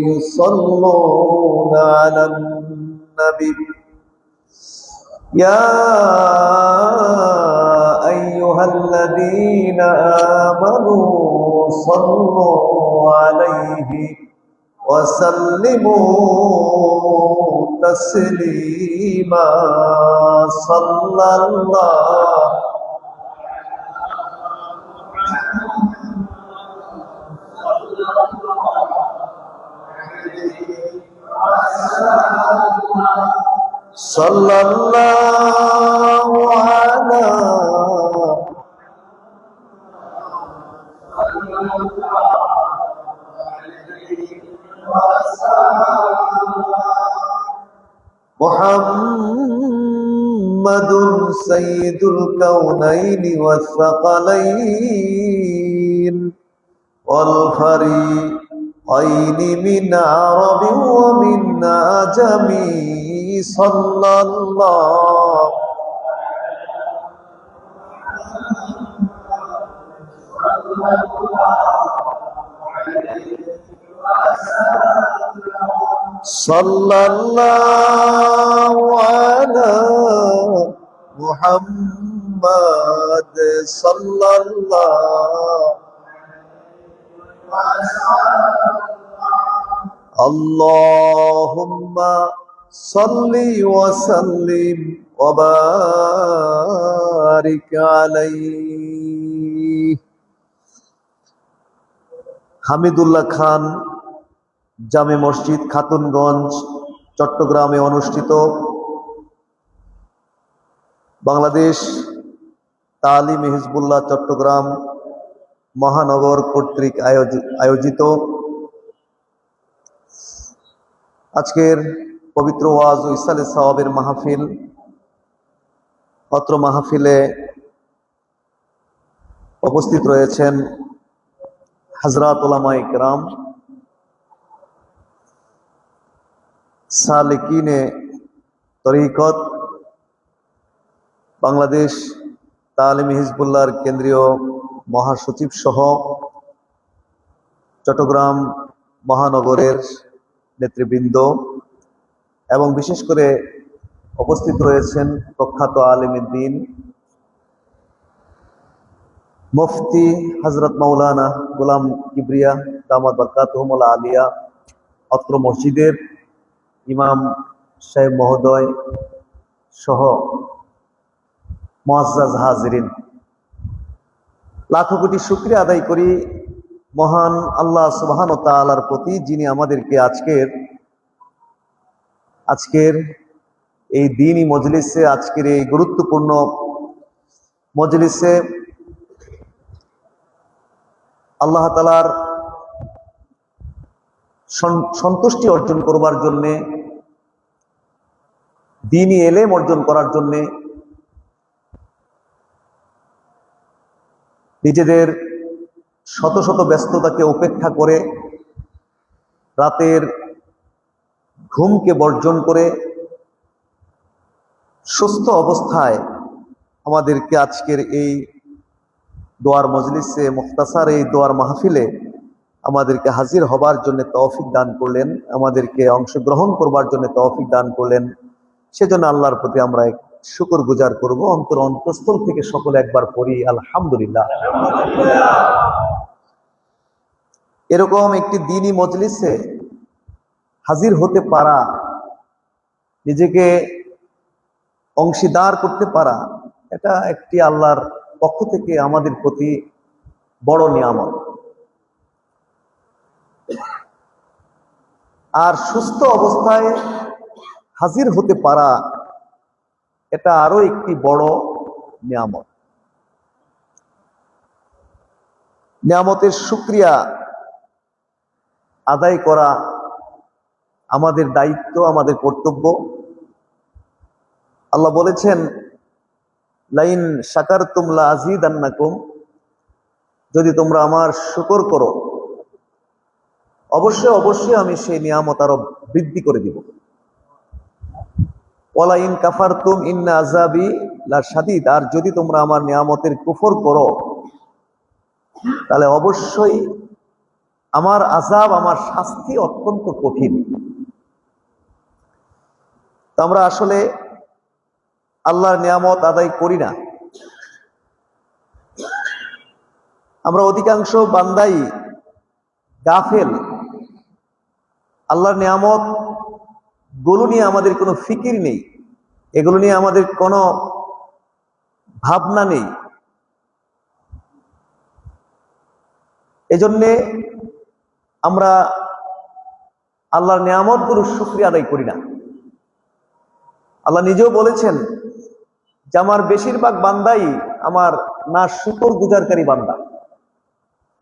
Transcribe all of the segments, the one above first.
يصلون على النبي يا أيها الذين آمنوا صلوا عليه وسلموا تسليما صلى الله صلى الله على محمد سيد الكونين والثقلين والفريقين من عرب ومن عجم صلى الله صلى الله على محمد صلى الله اللهم صل وسلم وبارك عليه হামিদুল্লাহ খান জামে মসজিদ খাতুনগঞ্জ চট্টগ্রামে অনুষ্ঠিত বাংলাদেশ তালিম হিজবুল্লাহ চট্টগ্রাম মহানগর কর্তৃক আয়োজিত আজকের পবিত্র ওয়াজ ও ইসালে সওয়াবের মাহফিল। অত্র মাহফিলে উপস্থিত রয়েছেন হযরত উলামায়ে কেরাম, সালেকিনে তরিকত, বাংলাদেশ তালিম হিজবুল্লাহর কেন্দ্রীয় মহাসচিব সহ চট্টগ্রাম মহানগরের নেতৃবৃন্দ এবং বিশেষ করে উপস্থিত রয়েছেন প্রখ্যাত আলেম দ্বীন মুফতি হযরত মাওলানা গোলাম কিবরিয়া দামাত বরকাতুহুল আলিয়া, অত্র মসজিদের ইমাম সাহেব মহোদয় সহ মুআজ্জাজ হাজিরিন, লাখো কোটি শুকরিয়া আদায় করি মহান আল্লাহ সুবহানাহু ওয়া তাআলার প্রতি, যিনি আমাদেরকে আজকের এই দ্বীনি মজলিসে, আজকের এই গুরুত্বপূর্ণ মজলিসে আল্লাহ তাআলার সন্তুষ্টি অর্জন করবার জন্যে, দ্বীনি এলেম অর্জন করার জন্যে নিজেদের শত শত ব্যস্ততাকে উপেক্ষা করে, রাতের ঘুমকে বর্জন করে সুস্থ অবস্থায় আমাদেরকে আজকের এই দোয়ার মজলিসে, মুখতাসার এই দোয়ার মাহফিলে আমাদেরকে হাজির হবার জন্য তৌফিক দান করলেন, আমাদেরকে অংশগ্রহণ করবার জন্য তৌফিক দান করলেন। সেজন্য আল্লাহর প্রতি আমরা শুকর গুজার করব, অন্তঃস্থল থেকে সকলে একবার পড়ি আলহামদুলিল্লাহ। এরকম একটি দ্বীনি মজলিসে হাজির হতে পারা, নিজেকে অংশীদার করতে পারা, এটা একটি আল্লাহর পক্ষ থেকে আমাদের প্রতি বড় নিয়ামত। আর সুস্থ অবস্থায় হাজির হতে পারা, এটা আরো একটি বড় নিয়ামত। নিয়ামতের শুকরিয়া আদায় করা আমাদের দায়িত্ব, আমাদের কর্তব্য। আল্লাহ বলেছেন, লাইন শাকারতুম লা আযীদান্নাকুম, যদি তোমরা আমার শুকর করো অবশ্যই অবশ্যই আমি সেই নিয়ামত আরো বৃদ্ধি করে দিব। ওয়ালা ইন কাফারতুম ইন্না আযাবি লা শাদীদ, আর যদি তোমরা আমার নিয়ামতের কুফর করো তাহলে অবশ্যই আমার আযাব, আমার শাস্তি অত্যন্ত কঠিন। তো আমরা আসলে আল্লাহর নিয়ামত আদায় করি না। আমরা অধিকাংশ বান্দাই গাফেল। আল্লাহর নিয়ামত গুলো নিয়ে আমাদের কোনো ফিকির নেই, এগুলো নিয়ে আমাদের কোনো ভাবনা নেই। এজন্যে আমরা আল্লাহর নিয়ামতগুলোর শুকরিয়া আদায় করি না। আল্লাহ নিজেও বলেছেন যে আমার বেশিরভাগ বান্দাই আমার না শুকর গুজারকারী বান্দা।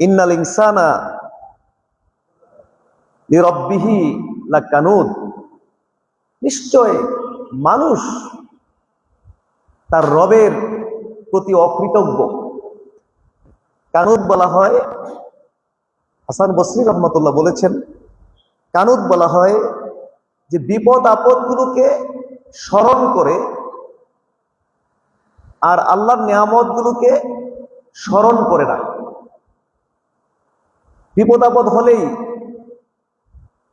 ইন্নাল ইনসানা লিরাব্বিহি লাকানুদ, নিশ্চয় মানুষ তার রবের প্রতি অকৃতজ্ঞ। কানুদ বলা হয়, হাসান বসরি রহমতুল্লাহ বলেছেন, কানুদ বলা হয় যে বিপদ আপদগুলোকে স্মরণ করে আর আল্লাহর নিয়ামতগুলোকে স্মরণ করে না। বিপদ আপদ হলেই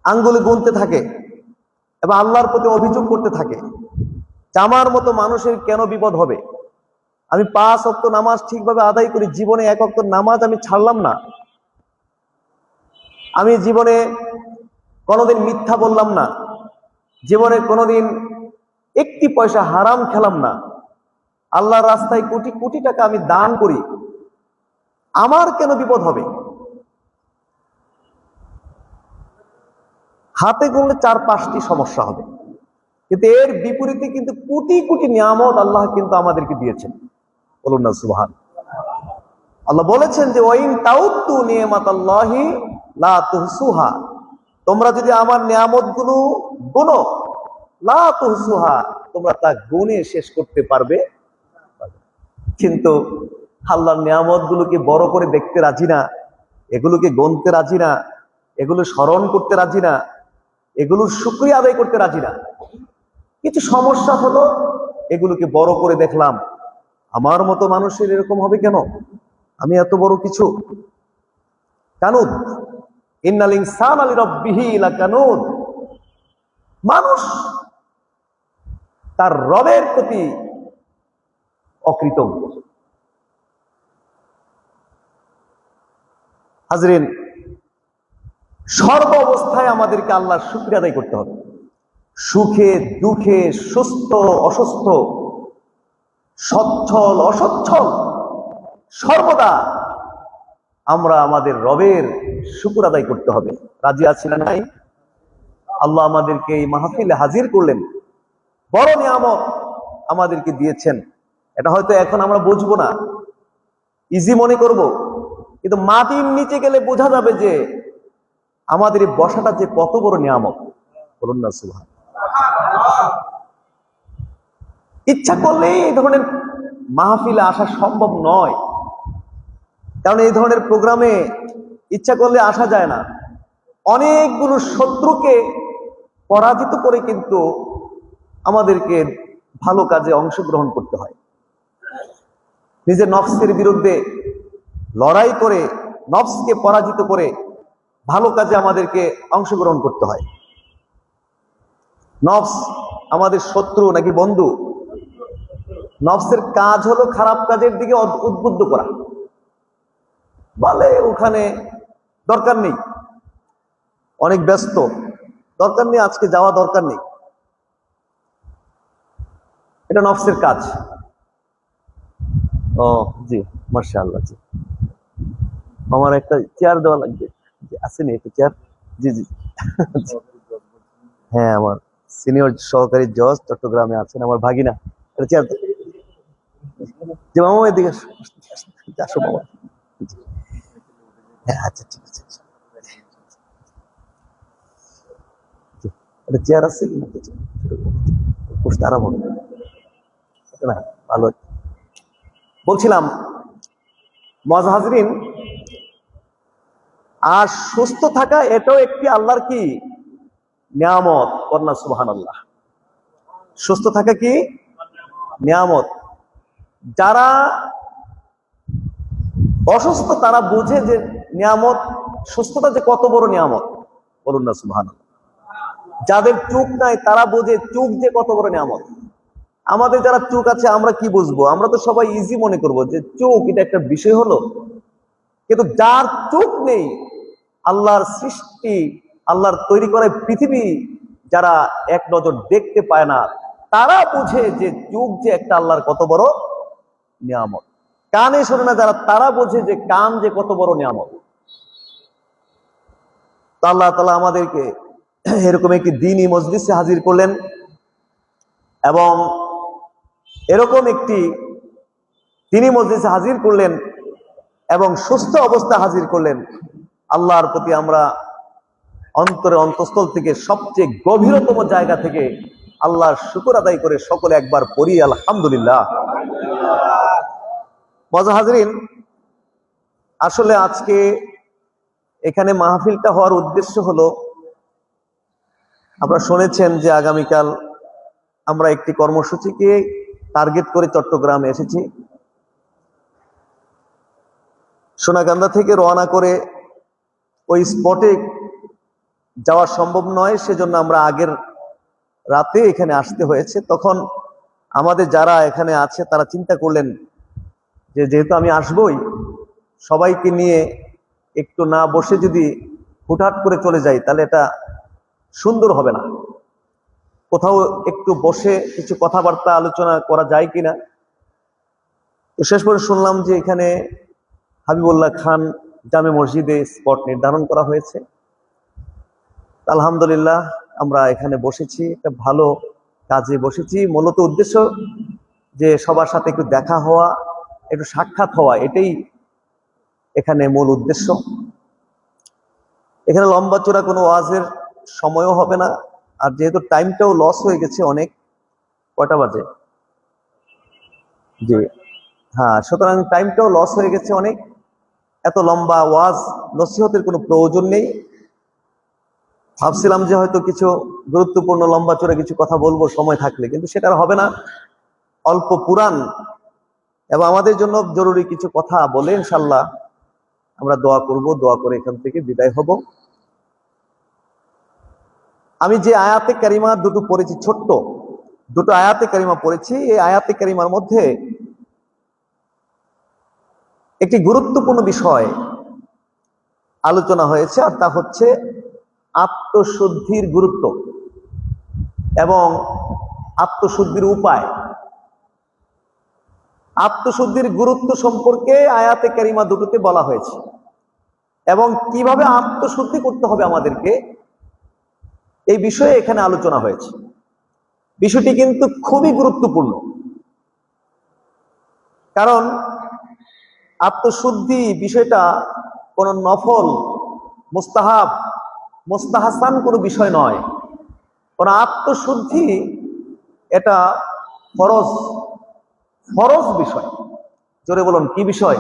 আঙ্গুলে গুনতে থাকে এবং আল্লাহর প্রতি অভিযোগ করতে থাকে যে আমার মতো মানুষের কেন বিপদ হবে। আমি 5 ওয়াক্ত নামাজ ঠিকভাবে আদায় করি, জীবনে 1 ওয়াক্ত নামাজ আমি ছাড়লাম না। আমি জীবনে কোনোদিন মিথ্যা বললাম না, জীবনে কোনোদিন একটি পয়সা হারাম খেলাম না, আল্লাহর রাস্তায় কোটি কোটি টাকা আমি দান করি, আমার কেন বিপদ হবে? হাতে গুনলে 4-5টি সমস্যা হবে, কিন্তু এর বিপরীতে কিন্তু কোটি কোটি নিয়ামত আল্লাহ কিন্তু আমাদেরকে দিয়েছেন। বলুন না সুবহান। আল্লাহ বলেছেন যে ওয়াইন তাউদ্দু নিয়ামাতাল্লাহি লা তুহসুহা, তোমরা যদি আমার নিয়ামতগুলো গুনো, লা তুহসুহা, তোমরা তা গুণে শেষ করতে পারবে। কিন্তু আল্লাহর নিয়ামতগুলোকে বড় করে দেখতে রাজি না, এগুলোকে গুনতে রাজি না, এগুলো স্মরণ করতে রাজি না, এগুলোর শুকরিয়া আদায় করতে রাজি না। কিছু সমস্যা হলো, এগুলোকে বড় করে দেখলাম, আমার মতো মানুষের এরকম হবে কেন, আমি এত বড় কিছু। কানুদ, ইন্নাল ইনসানা লিরাব্বিহি লাকানুদ, মানুষ তার রবের প্রতি অকৃতজ্ঞ। হাজরিন, সর্ব অবস্থায় আমাদেরকে আল্লাহর শুকরিয়া আদায় করতে হবে। সুখে দুঃখে, সুস্থ অসুস্থ, সচ্ছল অসচ্ছল, সর্বদা আমরা আমাদের রবের শুকর আদায় করতে হবে। রাজি আছি না নাই? আল্লাহ আমাদেরকে এই মাহফিলে হাজির করলেন, বড় নিয়ামত আমাদেরকে দিয়েছেন। এটা হয়তো এখন আমরা বুঝবো না, ইজি মনে করব, কিন্তু মাটির নিচে গেলে বোঝা যাবে যে আমাদের এই বসাটা যে কত বড় নিয়ামত। বলুন না সুবহান। ইচ্ছা করলেই এই ধরনের মাহফিলে আসা সম্ভব নয়, কারণ এই ধরনের প্রোগ্রামে ইচ্ছা করলে আসা যায় না। অনেকগুলো শত্রুকে পরাজিত করে কিন্তু আমাদেরকে ভালো কাজে অংশগ্রহণ করতে হয়। নিজের নফসের বিরুদ্ধে লড়াই করে, নফসকে পরাজিত করে ভালো কাজে আমাদেরকে অংশগ্রহণ করতে হয়। নফস আমাদের শত্রু নাকি বন্ধু? নফসের কাজ হলো খারাপ কাজের দিকে উদ্বুদ্ধ করা, বলে ওখানে দরকার নেই, অনেক ব্যস্ত, দরকার নেই, আজকে যাওয়া দরকার নেই। এটা নফসের কাজ। ও জি, মাশাআল্লাহ। জি, আমার একটা চেয়ার দেওয়া লাগবে। আসেনি একটা চেয়ার? জি জি। হ্যাঁ, আমার সিনিয়র সহকারী জজ চট্টগ্রামে আছেন, আমার ভাগিনা। একটা চেয়ার যে মামা এদিকে আসো মামা। হ্যাঁ, আচ্ছা ঠিক আছে। একটা চেয়ার আছে কি না? আরাম হবে না? ভালো। বলছিলাম মুআজ্জাজিরিন, আর সুস্থ থাকা এটাও একটি আল্লাহর কি নিয়ামত। কন্যা সুবহানাল্লাহ। সুস্থ থাকা কি নিয়ামত। যারা অসুস্থ তারা বুঝে যে নিয়ামত সুস্থতা যে কত বড় নিয়ামত, বলুন না সুবহানাল্লাহ। যাদের চোখ নাই তারা বোঝে চোখ যে কত বড় নিয়ামত। আমাদের যারা চোখ আছে আমরা কি বুঝবো? আমরা তো সবাই ইজি মনে করবো যে চোখ এটা একটা বিষয় হলো, কিন্তু যার চোখ নেই, আল্লাহর সৃষ্টি, আল্লাহর তৈরি করা পৃথিবী যারা এক নজর দেখতে পায় না, তারা বুঝে যে চোখ যে একটা আল্লাহর কত বড় নিয়ামত। কানে শোনে না যারা, তারা বোঝে যে কান যে কত বড় নিয়ামত। তো আল্লাহ তাআলা আমাদেরকে এরকম একটি দ্বীনি মজলিসে হাজির করলেন এবং এরকম একটি দ্বীনি মজলিসে হাজির করলেন এবং সুস্থ অবস্থা হাজির করলেন। আল্লাহর প্রতি আমরা অন্তরে অন্তঃস্থল থেকে সবচেয়ে গভীরতম জায়গা থেকে আল্লাহর শুকর আদায় করে সকলে একবার পড়ি আলহামদুলিল্লাহ। মজা হাজরিন, আসলে আজকে এখানে মাহফিলটা হওয়ার উদ্দেশ্য হলো, আপনারা শুনেছেন যে আগামীকাল আমরা একটি কর্মসূচিকে টার্গেট করে চট্টগ্রামে এসেছি। সোনাকান্দা থেকে রওনা করে ওই স্পটে যাওয়া সম্ভব নয়, সেজন্য আমরা আগের রাতে এখানে আসতে হয়েছে। তখন আমাদের যারা এখানে আছে তারা চিন্তা করলেন যে যেহেতু আমি আসবই, সবাইকে নিয়ে একটু না বসে যদি হুটহাট করে চলে যাই তাহলে এটা সুন্দর হবে না। কোথাও একটু বসে কিছু কথাবার্তা আলোচনা করা যায় কিনা। তো শেষ পরে শুনলাম যে এখানে হাবিবুল্লাহ খান জামে মসজিদে স্পট নির্ধারণ করা হয়েছে। আলহামদুলিল্লাহ আমরা এখানে বসেছি, একটা ভালো কাজে বসেছি। মূলত উদ্দেশ্য যে সবার সাথে একটু দেখা হওয়া, একটু সাক্ষাৎ হওয়া, এটাই এখানে মূল উদ্দেশ্য। এখানে লম্বা চূড়া কোনো ওয়াজের সময়ও হবে না, আর যেহেতু টাইমটাও লস হয়ে গেছে অনেক। কয়টা বাজে? জি হ্যাঁ, সুতরাং টাইমটাও লস হয়ে গেছে অনেক। এত লম্বা ওয়াজ নসিহতের কোনো প্রয়োজন নেই। ভাবছিলাম যে হয়তো কিছু গুরুত্বপূর্ণ লম্বা চূড়া কিছু কথা বলবো সময় থাকলে, কিন্তু সেটা আর হবে না। অল্প পুরাণ এবং আমাদের জন্য জরুরি কিছু কথা বলে ইনশাল্লাহ আমরা দোয়া করব, দোয়া করে এখান থেকে বিদায় হব। আমি যে আয়াতে কারিমা দুটো পড়েছি, ছোট্ট দুটো আয়াতে কারিমা পড়েছি, এই আয়াতে কারিমার মধ্যে একটি গুরুত্বপূর্ণ বিষয় আলোচনা হয়েছে, আর তা হচ্ছে আত্মশুদ্ধির গুরুত্ব এবং আত্মশুদ্ধির উপায়। আত্মশুদ্ধির গুরুত্ব সম্পর্কে আয়াতে কারিমা দুটোতে বলা হয়েছে এবং কিভাবে আত্মশুদ্ধি করতে হবে আমাদেরকে, এই বিষয়ে এখানে আলোচনা হয়েছে। বিষয়টি কিন্তু খুবই গুরুত্বপূর্ণ, কারণ আত্মশুদ্ধি বিষয়টা কোনো নফল, মুস্তাহাব, মুস্তাহাসান কোনো বিষয় নয়। কারণ আত্মশুদ্ধি এটা ফরজ, ফরজ বিষয়। জোরে বলুন, কি বিষয়?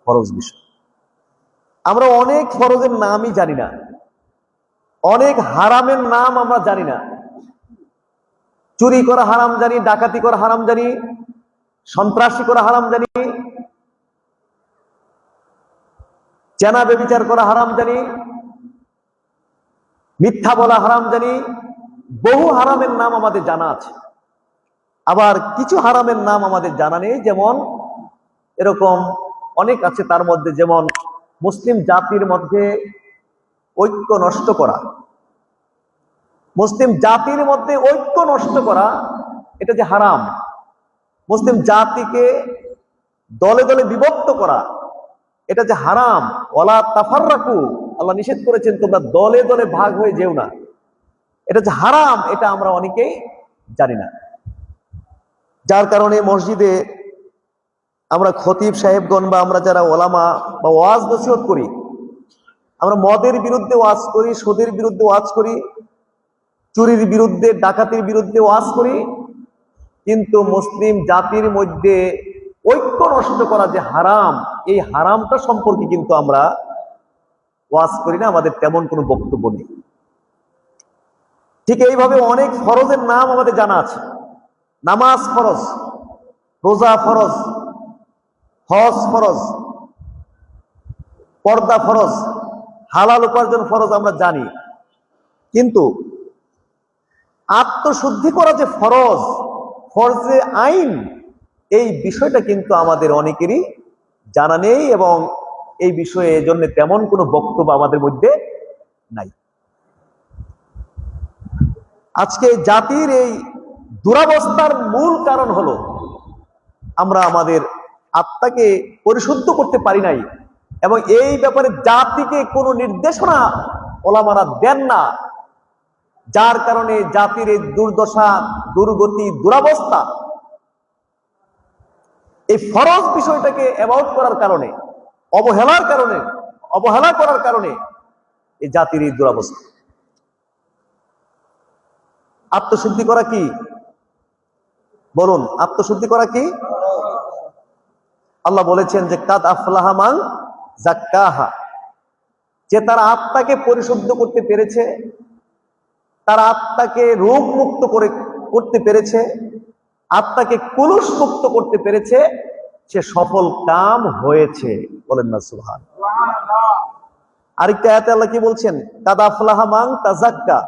ফরজ বিষয়। আমরা অনেক ফরজের নামই জানি না, অনেক হারামের নাম আমরা জানি না। চুরি করা হারাম জানি, ডাকাতি করা হারাম জানি, সন্ত্রাসী করা হারাম জানি, জেনা ব্যভিচার করা হারাম জানি, মিথ্যা বলা হারাম জানি। বহু হারামের নাম আমাদের জানা আছে। আবার কিছু হারামের নাম আমাদের জানা নেই, যেমন এরকম অনেক আছে। তার মধ্যে যেমন মুসলিম জাতির মধ্যে ঐক্য নষ্ট করা, মুসলিম জাতির মধ্যে ঐক্য নষ্ট করা, এটা যে হারাম। মুসলিম জাতিকে দলে দলে বিভক্ত করা, এটা যে হারাম। ওয়ালা তাফাররাকু, আল্লাহ নিষেধ করেছেন তোমরা দলে দলে ভাগ হয়ে যেও না, এটা যে হারাম, এটা আমরা অনেকেই জানি না। যার কারণে মসজিদে আমরা খতিব সাহেবগণ বা আমরা যারা ওলামা বা ওয়াজ নসিহত করি, আমরা মদের বিরুদ্ধে ওয়াজ করি, সুদের বিরুদ্ধে ওয়াজ করি, চুরির বিরুদ্ধে, ডাকাতির বিরুদ্ধে ওয়াজ করি, কিন্তু মুসলিম জাতির মধ্যে ঐক্য নষ্ট করা যে হারাম, এই হারামটা সম্পর্কে কিন্তু আমরা ওয়াজ করি না, আমাদের তেমন কোনো বক্তব্য নেই। ঠিক এইভাবে অনেক ফরজের নাম আমাদের জানা আছে। নামাজ ফরজ, রোজা ফরজ, হজ ফরজ, পর্দা ফরজ, হালাল উপার্জন ফরজ আমরা জানি, কিন্তু আত্মশুদ্ধি করা যে ফরজ, ফরজে আইন, এই বিষয়টা কিন্তু আমাদের অনেকেরই জানা নেই এবং এই বিষয়ে এজন্য তেমন কোনো বক্তব্য আমাদের মধ্যে নাই। আজকে জাতির এই দুরাবস্থার মূল কারণ হলো আমরা আমাদের আত্মাকে পরিশুদ্ধ করতে পারি নাই, এবং এই ব্যাপারে জাতিকে কোনো নির্দেশনা ওলামারা দেন না, যার কারণে জাতির এই দুর্দশা, দুর্গতি, দুরাবস্থা, এই ফরজ বিষয়টাকে অ্যাভয়েড করার কারণে, অবহেলা করার কারণে এই জাতির এই দুরাবস্থা। আত্মশুদ্ধি করা কি? বলুন, আত্মশুদ্ধি করা কি? আল্লাহ বলেছেন যে কাদ আফলাহা মান যাক্কাহা, যে তার আত্মাকে পরিশুদ্ধ করতে পেরেছে, তার আত্মাকে রোগ মুক্ত করতে পেরেছে, আত্মাকে কুলুষ মুক্ত করতে পেরেছে, সে সফল কাম হয়েছে। বলেন না সুবহানাল্লাহ। আরেকটা আয়াতে আল্লাহ কি বলছেন? কাদ আফলাহা মান তাযাক্কা,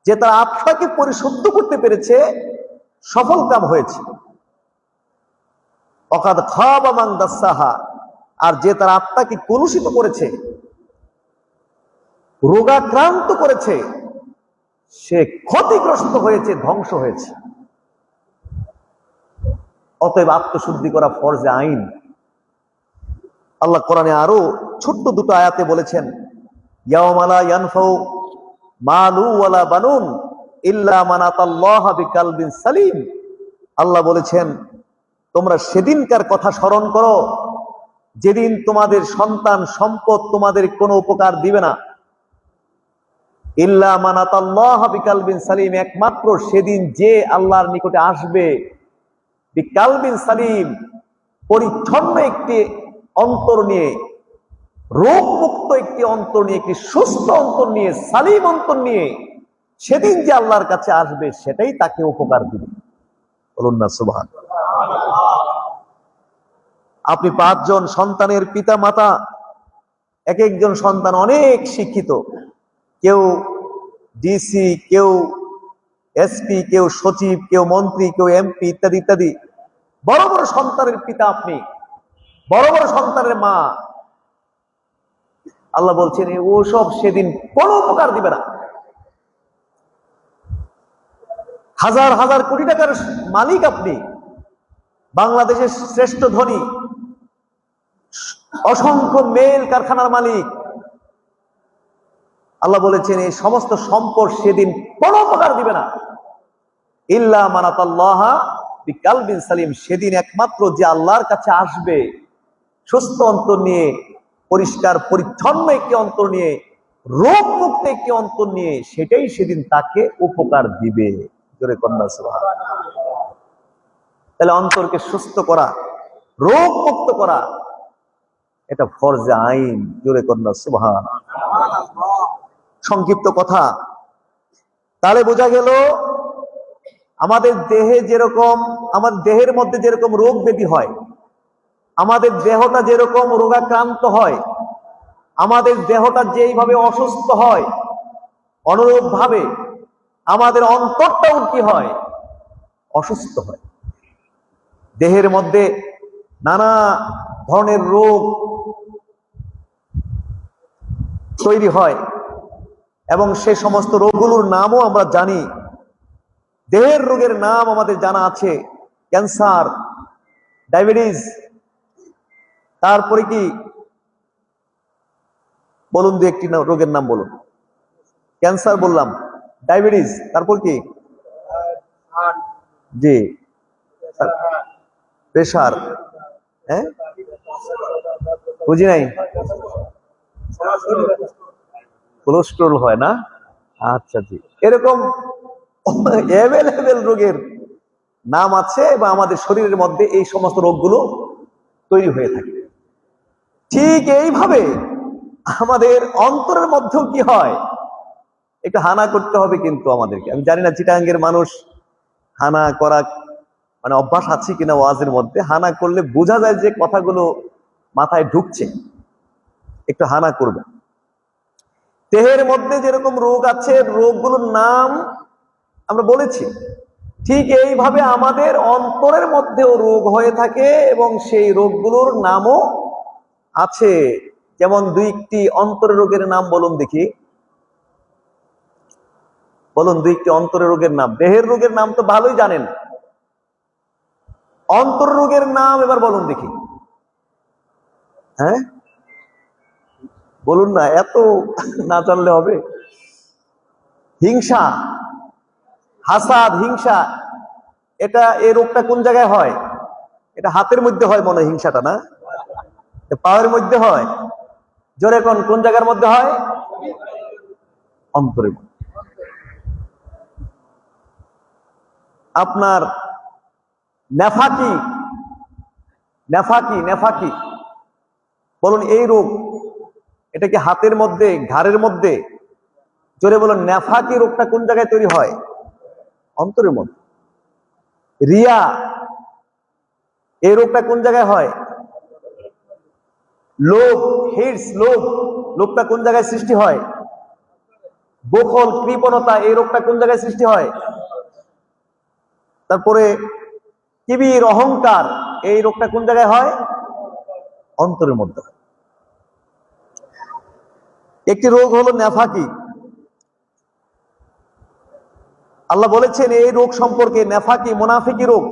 যে তার আত্মাকে পরিশুদ্ধ করতে পেরেছে, সফল কাম হয়েছে। অকাদ খাবা মান দাসসাহা, আর যে তার আত্মাকে কলুষিত করেছে, রোগাক্রান্ত করেছে, সে ক্ষতিগ্রস্ত হয়েছে, ধ্বংস হয়েছে। অতএব আত্মশুদ্ধি করা ফরজে আইন। আল্লাহ কোরআনে আরো ছোট্ট দুটো আয়াতে বলেছেন, ইয়াওমা লা ইয়ানফাউ মালু ওয়ালা বানুন ইল্লা মান আতাল্লাহা বিকালবিন সালিম। আল্লাহ বলেছেন, তোমরা সেদিনকার কথা স্মরণ করো যেদিন তোমাদের সন্তান সম্পদ তোমাদের কোনো উপকার দিবে না। ইল্লা মান আতাল্লাহা বিকালবিন সালিম, একমাত্র সেদিন যে আল্লাহর নিকটে আসবে বিকালবিন সালিম, পরিচ্ছন্ন একটি অন্তর নিয়ে, রোগ মুক্ত একটি অন্তর নিয়ে, একটি সুস্থ অন্তর নিয়ে, সালিম অন্তর নিয়ে, সেদিন যে আল্লাহর কাছে আসবে সেটাই তাকে উপকার দিবে। বলুন না সুবহানাল্লাহ। আপনি 5 জন সন্তানের পিতা মাতা, এক একজন সন্তান অনেক শিক্ষিত, কেউ ডিসি, কেউ এসপি, কেউ সচিব, কেউ মন্ত্রী, কেউ এমপি, ইত্যাদি ইত্যাদি। বড় বড় সন্তানের পিতা আপনি, বড় বড় সন্তানের মা। আল্লাহ বলছেন ও সব সেদিন কোনো উপকার দিবে না। হাজার হাজার কোটি টাকার মালিক আপনি, বাংলাদেশের শ্রেষ্ঠ ধনী, অসংখ্য মেল কারখানার মালিক। আল্লাহ বলেছেন এই সমস্ত সম্পদ সেদিন কোনো উপকার দিবে না। ইল্লা মান আতাল্লাহা বিকালবিন সালিম, সেদিন একমাত্র যে আল্লাহর কাছে আসবে সুস্থ অন্তর নিয়ে, পরিষ্কার পরিচ্ছন্ন একটি অন্তর নিয়ে, রোগ মুক্ত একটি অন্তর নিয়ে, সেটাই সেদিন তাকে উপকার দিবে। জোরে কন্যা সুবহানাল্লাহ। তাহলে অন্তরকে সুস্থ করা, রোগ মুক্ত করা, এটা ফরজে আইন। জোরে কন্যা সুবহানাল্লাহ। সংক্ষিপ্ত কথা, তাহলে বোঝা গেল আমাদের দেহে যেরকম, আমাদের দেহের মধ্যে যেরকম রোগ ব্যাধি হয়, আমাদের দেহটা যেরকম রোগাক্রান্ত হয়, আমাদের দেহটা যেইভাবে অসুস্থ হয়, অনুরূপ ভাবে আমাদের অন্তরটাও কি হয়? অসুস্থ হয়। দেহের মধ্যে নানা ধরনের রোগ তৈরি হয় এবং সে সমস্ত রোগগুলোর নামও আমরা জানি। দেহের রোগের নাম আমাদের জানা আছে, ক্যান্সার, ডায়াবেটিস, তারপরে কি বলুন, দু একটি রোগের নাম বলুন। ক্যান্সার বললাম, ডায়াবেটিস, তারপর কি? জি, প্রেশার, হ্যাঁ বুঝি নাই, কোলেস্ট্রল হয় না? আচ্ছা জি, এরকম অ্যাভেলেবেল রোগের নাম আছে বা আমাদের শরীরের মধ্যে এই সমস্ত রোগগুলো তৈরি হয়ে থাকে। ঠিক এইভাবে আমাদের অন্তরের মধ্যেও কি হয়? একটু হানা করতে হবে কিন্তু আমাদেরকে। আমি জানি না চিটাঙ্গের মানুষ হানা করা মানে অভ্যাস আছে কিনা ওয়াজের মধ্যে। হানা করলে বোঝা যায় যে কথাগুলো মাথায় ঢুকছে। একটু হানা করবেন। দেহের মধ্যে যেরকম রোগ আছে, রোগগুলোর নাম আমরা বলেছি, ঠিক এইভাবে আমাদের অন্তরের মধ্যেও রোগ হয়ে থাকে এবং সেই রোগগুলোর নামও আছে। যেমন দুইটি অন্তরের রোগের নাম বলুন দেখি, বলুন দুইটি অন্তরের রোগের নাম। দেহের রোগের নাম তো ভালোই জানেন, অন্তর রোগের নাম এবার বলুন দেখি। হ্যাঁ বলুন না, এত না জানলে হবে? হিংসা, হাসাদ, হিংসা, এটা এই রোগটা কোন জায়গায় হয়? এটা হাতের মধ্যে হয় মনে হয় হিংসাটা, না পায়ের মধ্যে হয়? জোরে কোন কোন জায়গার মধ্যে হয়? অন্তরের মধ্যে। আপনার নেফাকি, নেফাকি, নেফাকি বলুন এই রোগ, এটা কি হাতের মধ্যে, ঘাড়ের মধ্যে? জোরে বলুন, নেফাকি রোগটা কোন জায়গায় তৈরি হয়? অন্তরের মধ্যে। রিয়া, এই রোগটা কোন জায়গায় হয়? লোভ, হিটস, লোভ, লোভটা কোন জায়গায় সৃষ্টি হয়? বখল, কৃপণতা, এই রোগটা কোন জায়গায় সৃষ্টি হয়? তারপরে কিবির, অহংকার, এই রোগটা কোন জায়গায় হয়? অন্তরের মধ্যে। একটি রোগ হলো নেফাকি। আল্লাহ বলেছেন এই রোগ সম্পর্কে, নেফাকি মুনাফিকি রোগ,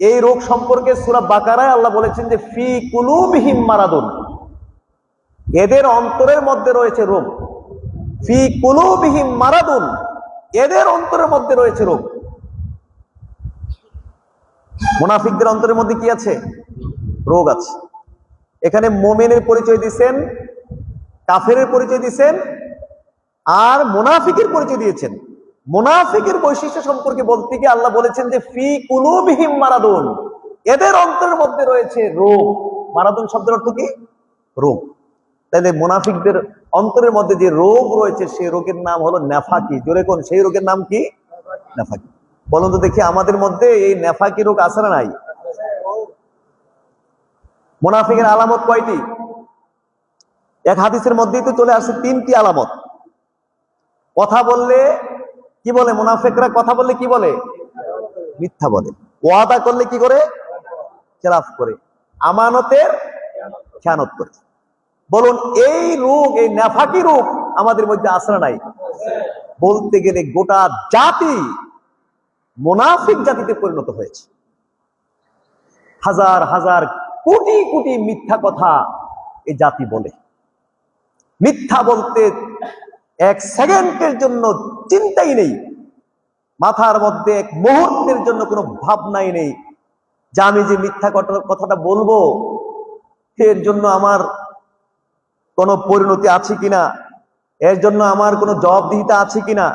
এই রোগ সম্পর্কে সূরা বাকারায় আল্লাহ বলেছেন যে ফি কুলুবিহিম মারাদুন, এদের অন্তরের মধ্যে রয়েছে রোগ। ফি কুলুবিহিম মারাদুন, এদের অন্তরের মধ্যে রয়েছে রোগ। মুনাফিকদের অন্তরের মধ্যে কি আছে? রোগ আছে। এখানে মুমিনের পরিচয় দিয়েছেন, কাফেরের পরিচয় দিয়েছেন, আর মুনাফিকের পরিচয় দিয়েছেন। মুনাফিকের বৈশিষ্ট্য সম্পর্কে বলতে গিয়ে আল্লাহ বলেছেন যে ফি কুলুবিহিম মারাদুন, এদের অন্তরের মধ্যে রয়েছে রোগ। মারাদুন শব্দের অর্থ কি? রোগ। তাহলে মুনাফিকদের অন্তরের মধ্যে যে রোগ রয়েছে সেই রোগের নাম হলো নেফাকি। জোরে কোন সেই রোগের নাম কি? নেফাকি। বলুন তো দেখি আমাদের মধ্যে এই নেফাকি রোগ আছে না নাই? মুনাফিকের আলামত কয়টি? এক হাদিসের মধ্যেই তো চলে আসছে তিনটি আলামত। কথা বললে কি বলে? মুনাফিকরা কথা বললে কি বলে? মিথ্যা বলে। ওয়াদা করলে কি করে? খেলাফ করে। আমানতের খেয়ানত করে। বলুন এই রোগ, এই নেফাকি রোগ আমাদের মধ্যে আছে না নাই? বলতে গেলে গোটা জাতি মুনাফিক জাতিতে পরিণত হয়েছে। হাজার হাজার কোটি কোটি মিথ্যা কথা এই জাতি বলে। মিথ্যা বলতে এক সেকেন্ডের জন্য চিন্তাই নেই, মাথার মধ্যে এক মুহূর্তের জন্য কোনো ভাবনাই নেই যে আমি যে মিথ্যা কথাটা বলবো এর জন্য আমার কোনো পরিণতি আছে কিনা, এর জন্য আমার কোনো জবাবদিহিতা আছে কিনা,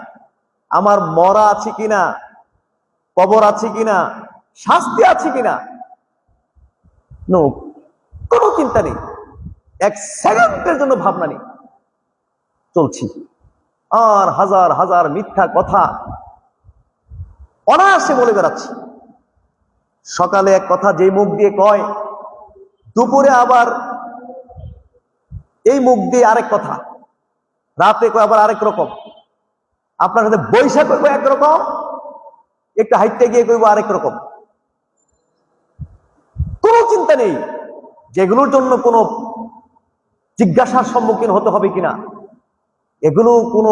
আমার মরা আছে কিনা, কবর আছে কিনা, শাস্তি আছে কিনা। নো, কোনো চিন্তা নেই, এক সেকেন্ডের জন্য ভাবনা নেই, চলছি। আর হাজার হাজার মিথ্যা কথা অনায়াসে বলে বেড়াচ্ছে। সকালে এক কথা যেই মুখ দিয়ে কয়, দুপুরে আবার এই মুখ দিয়ে আরেক কথা, রাতে কয় আবার আরেক রকম, আপনার সাথে বৈশাখ করবো একরকম, একটু হাইটে গিয়ে কইবো আরেক রকম। কোনো চিন্তা নেই যেগুলোর জন্য কোনো জিজ্ঞাসার সম্মুখীন হতে হবে কিনা। এগুলো কোনো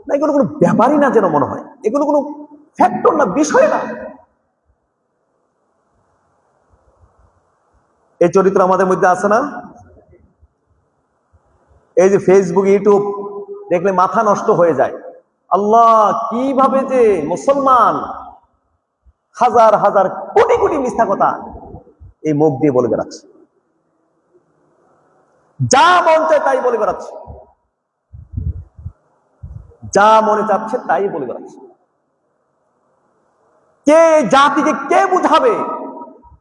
না, এগুলো কোনো ব্যাপারই না যেন মনে হয়, এগুলো কোনো ফ্যাক্টর না, বিষয় না। এই চরিত্র আমাদের মধ্যে আছে না? এই যে ফেসবুক, ইউটিউব দেখলে মাথা নষ্ট হয়ে যায়। আল্লাহ, কিভাবে যে মুসলমান হাজার হাজার কোটি কোটি মিথ্যা কথা এই মুখ দিয়ে বলে বেড়াচ্ছে, যা মন চায় তাই বলে বেড়াচ্ছে, যা মনে চাচ্ছে তাই বলে বেড়াচ্ছে। কে জাতিকে কে বুঝাবে?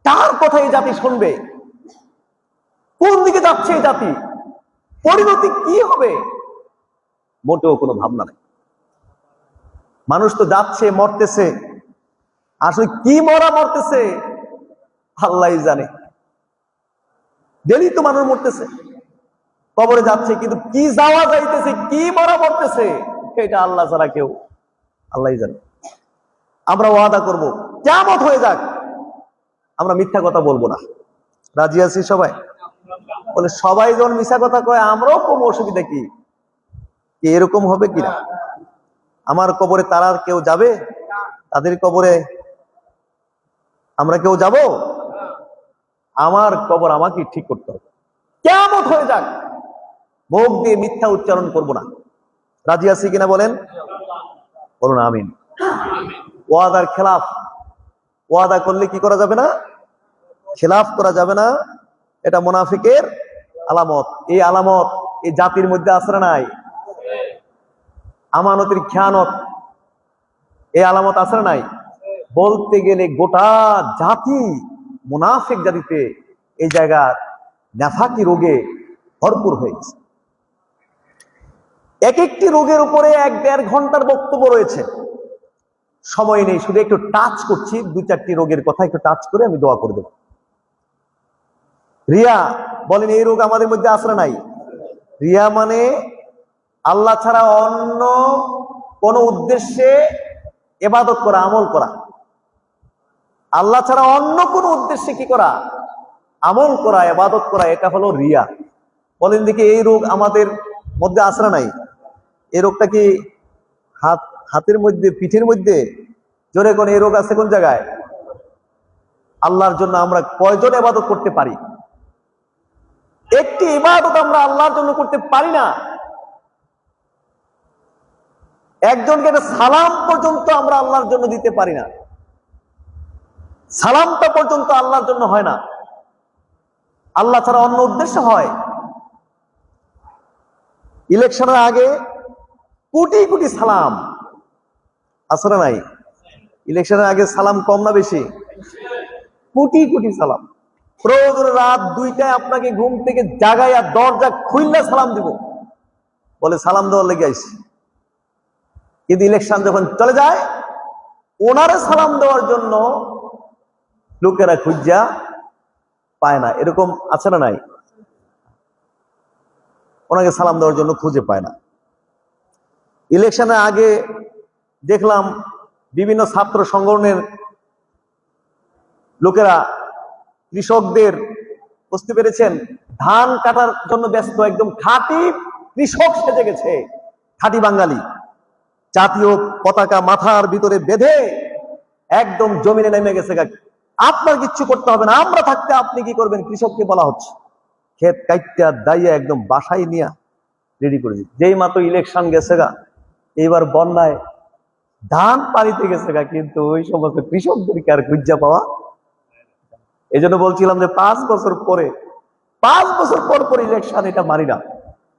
কার কথা এই জাতি শুনবে? কোন দিকে যাচ্ছে এই জাতি? পরিণতি কি হবে? মোটেও কোনো ভাবনা নেই। মানুষ তো যাচ্ছে, মরতেছে, আসলে কি মরা মরতেছে আল্লাহই জানে। ডেলি তো মানুষ মরতেছে। কবরে যাচ্ছে, কিন্তু কি যাওয়া যাইতেছে, কি মরা পড়তেছে, এটা আল্লাহ ছাড়া কেউ, আল্লাহই জানে। আমরা ওয়াদা করব কিয়ামত হয়ে যাক, আমরা মিথ্যা কথা বলবো না। রাজি আছি সবাই? বলে সবাই যখন মিথ্যা কথা কয়, আমরাও কম, অসুবিধা কি? এরকম হবে কিনা? আমার কবরে তারা কেউ যাবে? তাদের কবরে আমরা কেউ যাব? আমার কবর আমাকে ঠিক করতে হবে। কিয়ামত হয়ে যাক, মুখ দিয়ে মিথ্যা উচ্চারণ করব না। রাজি আছি কিনা বলেন? বলুন আমিন। ওয়াদার খেলাফ, ওয়াদা করলে কি করা যাবে না? খেলাফ করা যাবে না। এটা মুনাফিকের আলামত। এই আলামত এই জাতির মধ্যে আছে না নাই? আমানতের খেয়ানত, এই আলামত আছে না নাই? বলতে গেলে গোটা জাতি মুনাফিক জাতিতে এই জায়গা নাফাকি রোগে ভরপুর হয়ে গেছে। এক একটি রোগের উপরে 1-1.5 ঘন্টার বক্তব্য রয়েছে, সময় নেই, শুধু একটু টাচ করছি 2-4টি রোগের কথা একটু টাচ করে আমি দোয়া করে দেব। রিয়া, বলেন এই রোগ আমাদের মধ্যে আছে না নাই? রিয়া মানে আল্লাহ ছাড়া অন্য কোন উদ্দেশ্যে ইবাদত করা, আমল করা। আল্লাহ ছাড়া অন্য কোন উদ্দেশ্যে কি করা? আমল করা, ইবাদত করা, এটা হলো রিয়া। বলেন দেখি এই রোগ আমাদের মধ্যে আছে না নাই? এই রোগটা কি হাতের মধ্যে, পিঠের মধ্যে? জোরে কোন এই রোগ আছে কোন জায়গায়? আল্লাহর জন্য আমরা কয়জন ইবাদত করতে পারি? একটি ইবাদত আমরা আল্লাহর জন্য করতে পারি না। একজনকে একটা সালাম পর্যন্ত আমরা আল্লাহর জন্য দিতে পারি না। সালামটা পর্যন্ত আল্লাহর জন্য হয় না, আল্লাহ ছাড়া অন্য উদ্দেশ্য হয়। ইলেকশনের আগে কোটি কোটি সালাম আছে না নাই? ইলেকশনের আগে সালাম কম না বেশি? কোটি কোটি সালাম। প্রয়োজনে রাত 2টায় আপনাকে ঘুম থেকে জাগাইয়া দরজা খুইল্লা সালাম দিব, বলে সালাম দেওয়ার লেগে আইছি। কিন্তু ইলেকশন যখন চলে যায়, ওনারে সালাম দেওয়ার জন্য লোকেরা খুঁজা পায় না। এরকম আছে না নাই? ওনাকে সালাম দেওয়ার জন্য খুঁজে পায় না। ইলেকশনের আগে দেখলাম বিভিন্ন ছাত্র সংগঠনের লোকেরা কৃষকদের, বুঝতে পেরেছেন, ধান কাটার জন্য ব্যস্ত, একদম খাঁটি কৃষক সেজে গেছে, খাঁটি বাঙালি। জাতীয় পতাকা মাথার ভিতরে বেঁধে একদম জমিনে নেমে গেছে। আপনার কিচ্ছু করতে হবে না, আমরা থাকতে আপনি কি করবেন? কৃষককে বলা হচ্ছে ক্ষেত কাইটা দাইয়া একদম বাসায় নিয়ে রেডি করে দিচ্ছে। যেই মাত্র ইলেকশন গেছে গা, এইবার বন্যায় ধান পানিতে গেছে গা, কিন্তু ওই সমস্ত কৃষকদেরকে আর খুঁজা পাওয়া। এই জন্য বলছিলাম যে 5 বছর পরে, 5 বছর পর পর ইলেকশন, এটা মানি না।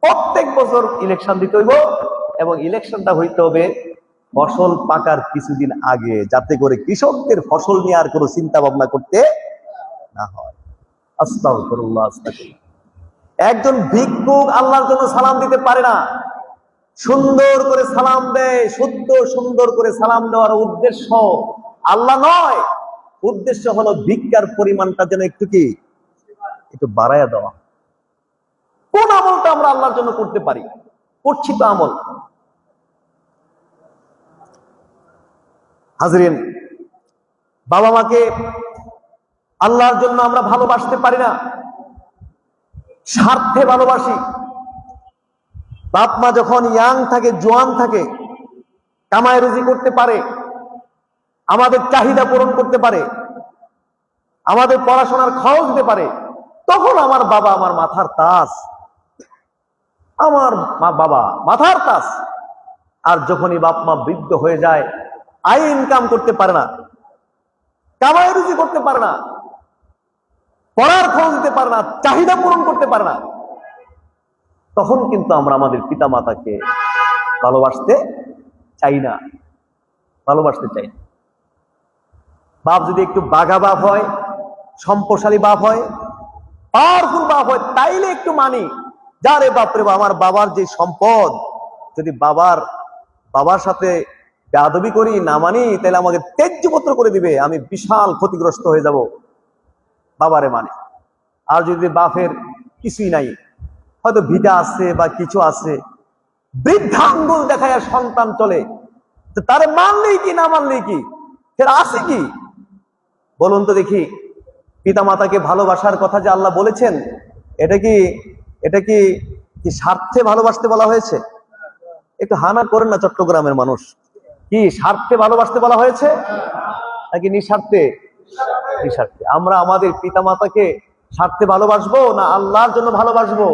প্রত্যেক বছর ইলেকশন দিতে হইব, এবং ইলেকশনটা হইতে হবে ফসল পাকার কিছুদিন আগে, যাতে করে কৃষকদের ফসল নিয়ে আর কোনো চিন্তা ভাবনা করতে না হয়। আস্তাগফিরুল্লাহ, আস্তাগফিরুল্লাহ। একজন ভিক্ষুক আল্লাহর জন্য সালাম দিতে পারে না, সুন্দর করে সালাম দেয়। শুদ্ধ সুন্দর করে সালাম দেওয়ার উদ্দেশ্য আল্লাহ নয়, উদ্দেশ্য হলো ভিক্ষার পরিমাণটা যেন একটু বাড়াইয়া দেওয়া। কোন আমলটা আমরা আল্লাহর জন্য করতে পারি? করছি তো আমল। হাজরিন, বাবা মাকে আল্লাহর জন্য আমরা ভালোবাসতে পারি না, স্বার্থে ভালোবাসি। বাপ মা যখন ইয়াং থাকে, জোয়ান থাকে, কামাই রুজি করতে পারে, আমাদের চাহিদা পূরণ করতে পারে, আমাদের পড়াশোনার খরচ দিতে পারে, তখন আমার বাবা আমার মাথার তাজ, আমার বাবা মাথার তাজ। আর যখনই বাপ মা বৃদ্ধ হয়ে যায়, আয় ইনকাম করতে পারে না, কামাই রুজি করতে পারে না, পড়ার খরচ দিতে পারে না, চাহিদা পূরণ করতে পারে না, তখন কিন্তু আমরা আমাদের পিতা মাতাকে ভালোবাসতে চাই না, ভালোবাসতে চাই না। বাপ যদি একটু বাঘা বাপ হয়, সম্পদশালী বাপ হয়, পাওয়ারফুল বাপ হয়, তাইলে একটু মানি। যারে বাপরে আমার বাবার যে সম্পদ, যদি বাবার সাথে বেয়াদবি করি, না মানি, তাহলে আমাকে ত্যায্যপত্র করে দিবে, আমি বিশাল ক্ষতিগ্রস্ত হয়ে যাব, বাবারে মানে। আর যদি বাপের কিছুই নাই, হয়তো ভিটা আছে বা কিছু আছে, বৃদ্ধাঙ্গুল দেখায় সন্তান চলে, তারে মানলেই কি না মানলেই কি, ফের আছে কি? বলুন তো দেখি, পিতা মাতাকে ভালোবাসার কথা যে আল্লাহ বলেছেন, এটা কি এটা কি কি স্বার্থে ভালোবাসতে বলা হয়েছে? একটু হানা করেন না চট্টগ্রামের মানুষ। কি স্বার্থে ভালোবাসতে বলা হয়েছে নাকি নিঃস্বার্থে? নিঃস্বার্থে। আমরা আমাদের পিতা মাতাকে স্বার্থে ভালোবাসবো না আল্লাহর জন্য ভালোবাসবো?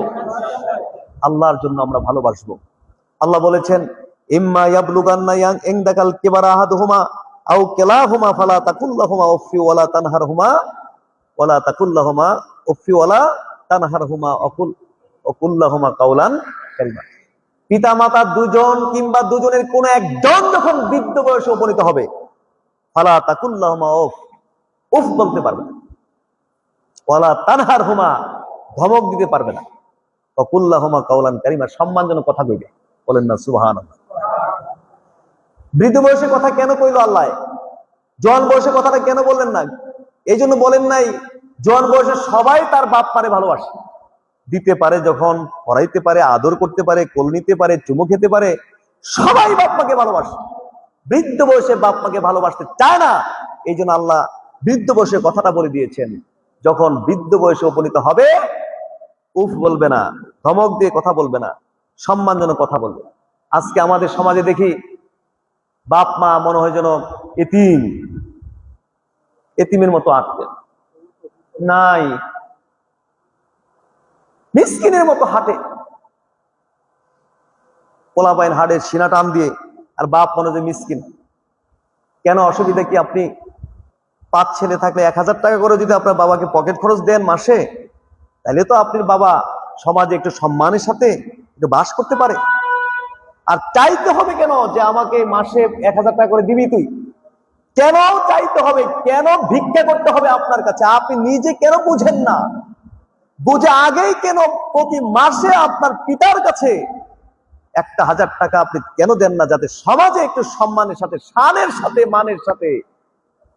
আল্লাহর জন্য আমরা ভালোবাসবো। আল্লাহ বলেছেন, ইম্মা ইয়াবলুগান্না ইনদাকাল কিবারা আহাদুহুমা আও কিলাহুমা ফালা তাকুল্লাহুমা উফফি ওয়ালা তানহারহুমা ওয়ালা তানহারহুমা ওকুল্লাহুমা কাওলান কারীমা। পিতা মাতা দুজন কিংবা দুজনের কোন একজন যখন বৃদ্ধ বয়সে উপনীত হবে, ফালা তাকুল্লাহুমা উফ বলতে পারবে না, ওয়ালা তানহারহুমা ধমক দিতে পারবে না, ওকুল্লাহুমা কাওলান কারীমা সম্মানজনক কথা কইবে। বলেন না সুবহানাল্লাহ। বৃদ্ধ বয়সে কথা কেন কইলো আল্লাহ? জোয়ান বয়সে কথাটা কেন বললেন না? এই জন্য বলেন নাই জোয়ান বয়সে সবাই তার বাপ মারে ভালোবাসে, দিতে পারে, যখন পড়াইতে পারে, আদর করতে পারে, কোল নিতে পারে, চুমু খেতে পারে, সবাই বাপ মাকে ভালোবাসে। বৃদ্ধ বয়সে বাপ মাকে ভালোবাসতে চায় না, এই জন্য আল্লাহ বৃদ্ধ বয়সে কথাটা বলে দিয়েছেন। যখন বৃদ্ধ বয়সে উপনীত হবে, উফ বলবে না, ধমক দিয়ে কথা বলবে না, সম্মানজনক কথা বলবে। আজকে আমাদের সমাজে দেখি বাপ মা মনে হয় যেন এতিমের মতো আঁকতেন, নাই মিসকিনের মতো হাঁটে, পোলাপাইন হাড়ের সিনা টান দিয়ে, আর বাপ মনে হয় মিসকিন। কেন? অসুবিধা কি? আপনি 5 ছেলে থাকলে 1000 টাকা করে যদি আপনার বাবাকে পকেট খরচ দেন মাসে, তাহলে তো আপনার বাবা সমাজে একটু সম্মানের সাথে একটু বাস করতে পারে। আর চাইতে হবে কেন যে আমাকে মাসে 1000 টাকা করে দিবি তুই? কেন চাইতে হবে? কেন ভিক্ষা করতে হবে আপনার কাছে? আপনি নিজে কেন বুঝেন না? বুঝে আগেই কেন প্রতি মাসে আপনার পিতার কাছে 1000 টাকা আপনি কেন দেন না, যাতে সমাজে একটু সম্মানের সাথে, শানের সাথে, মানের সাথে,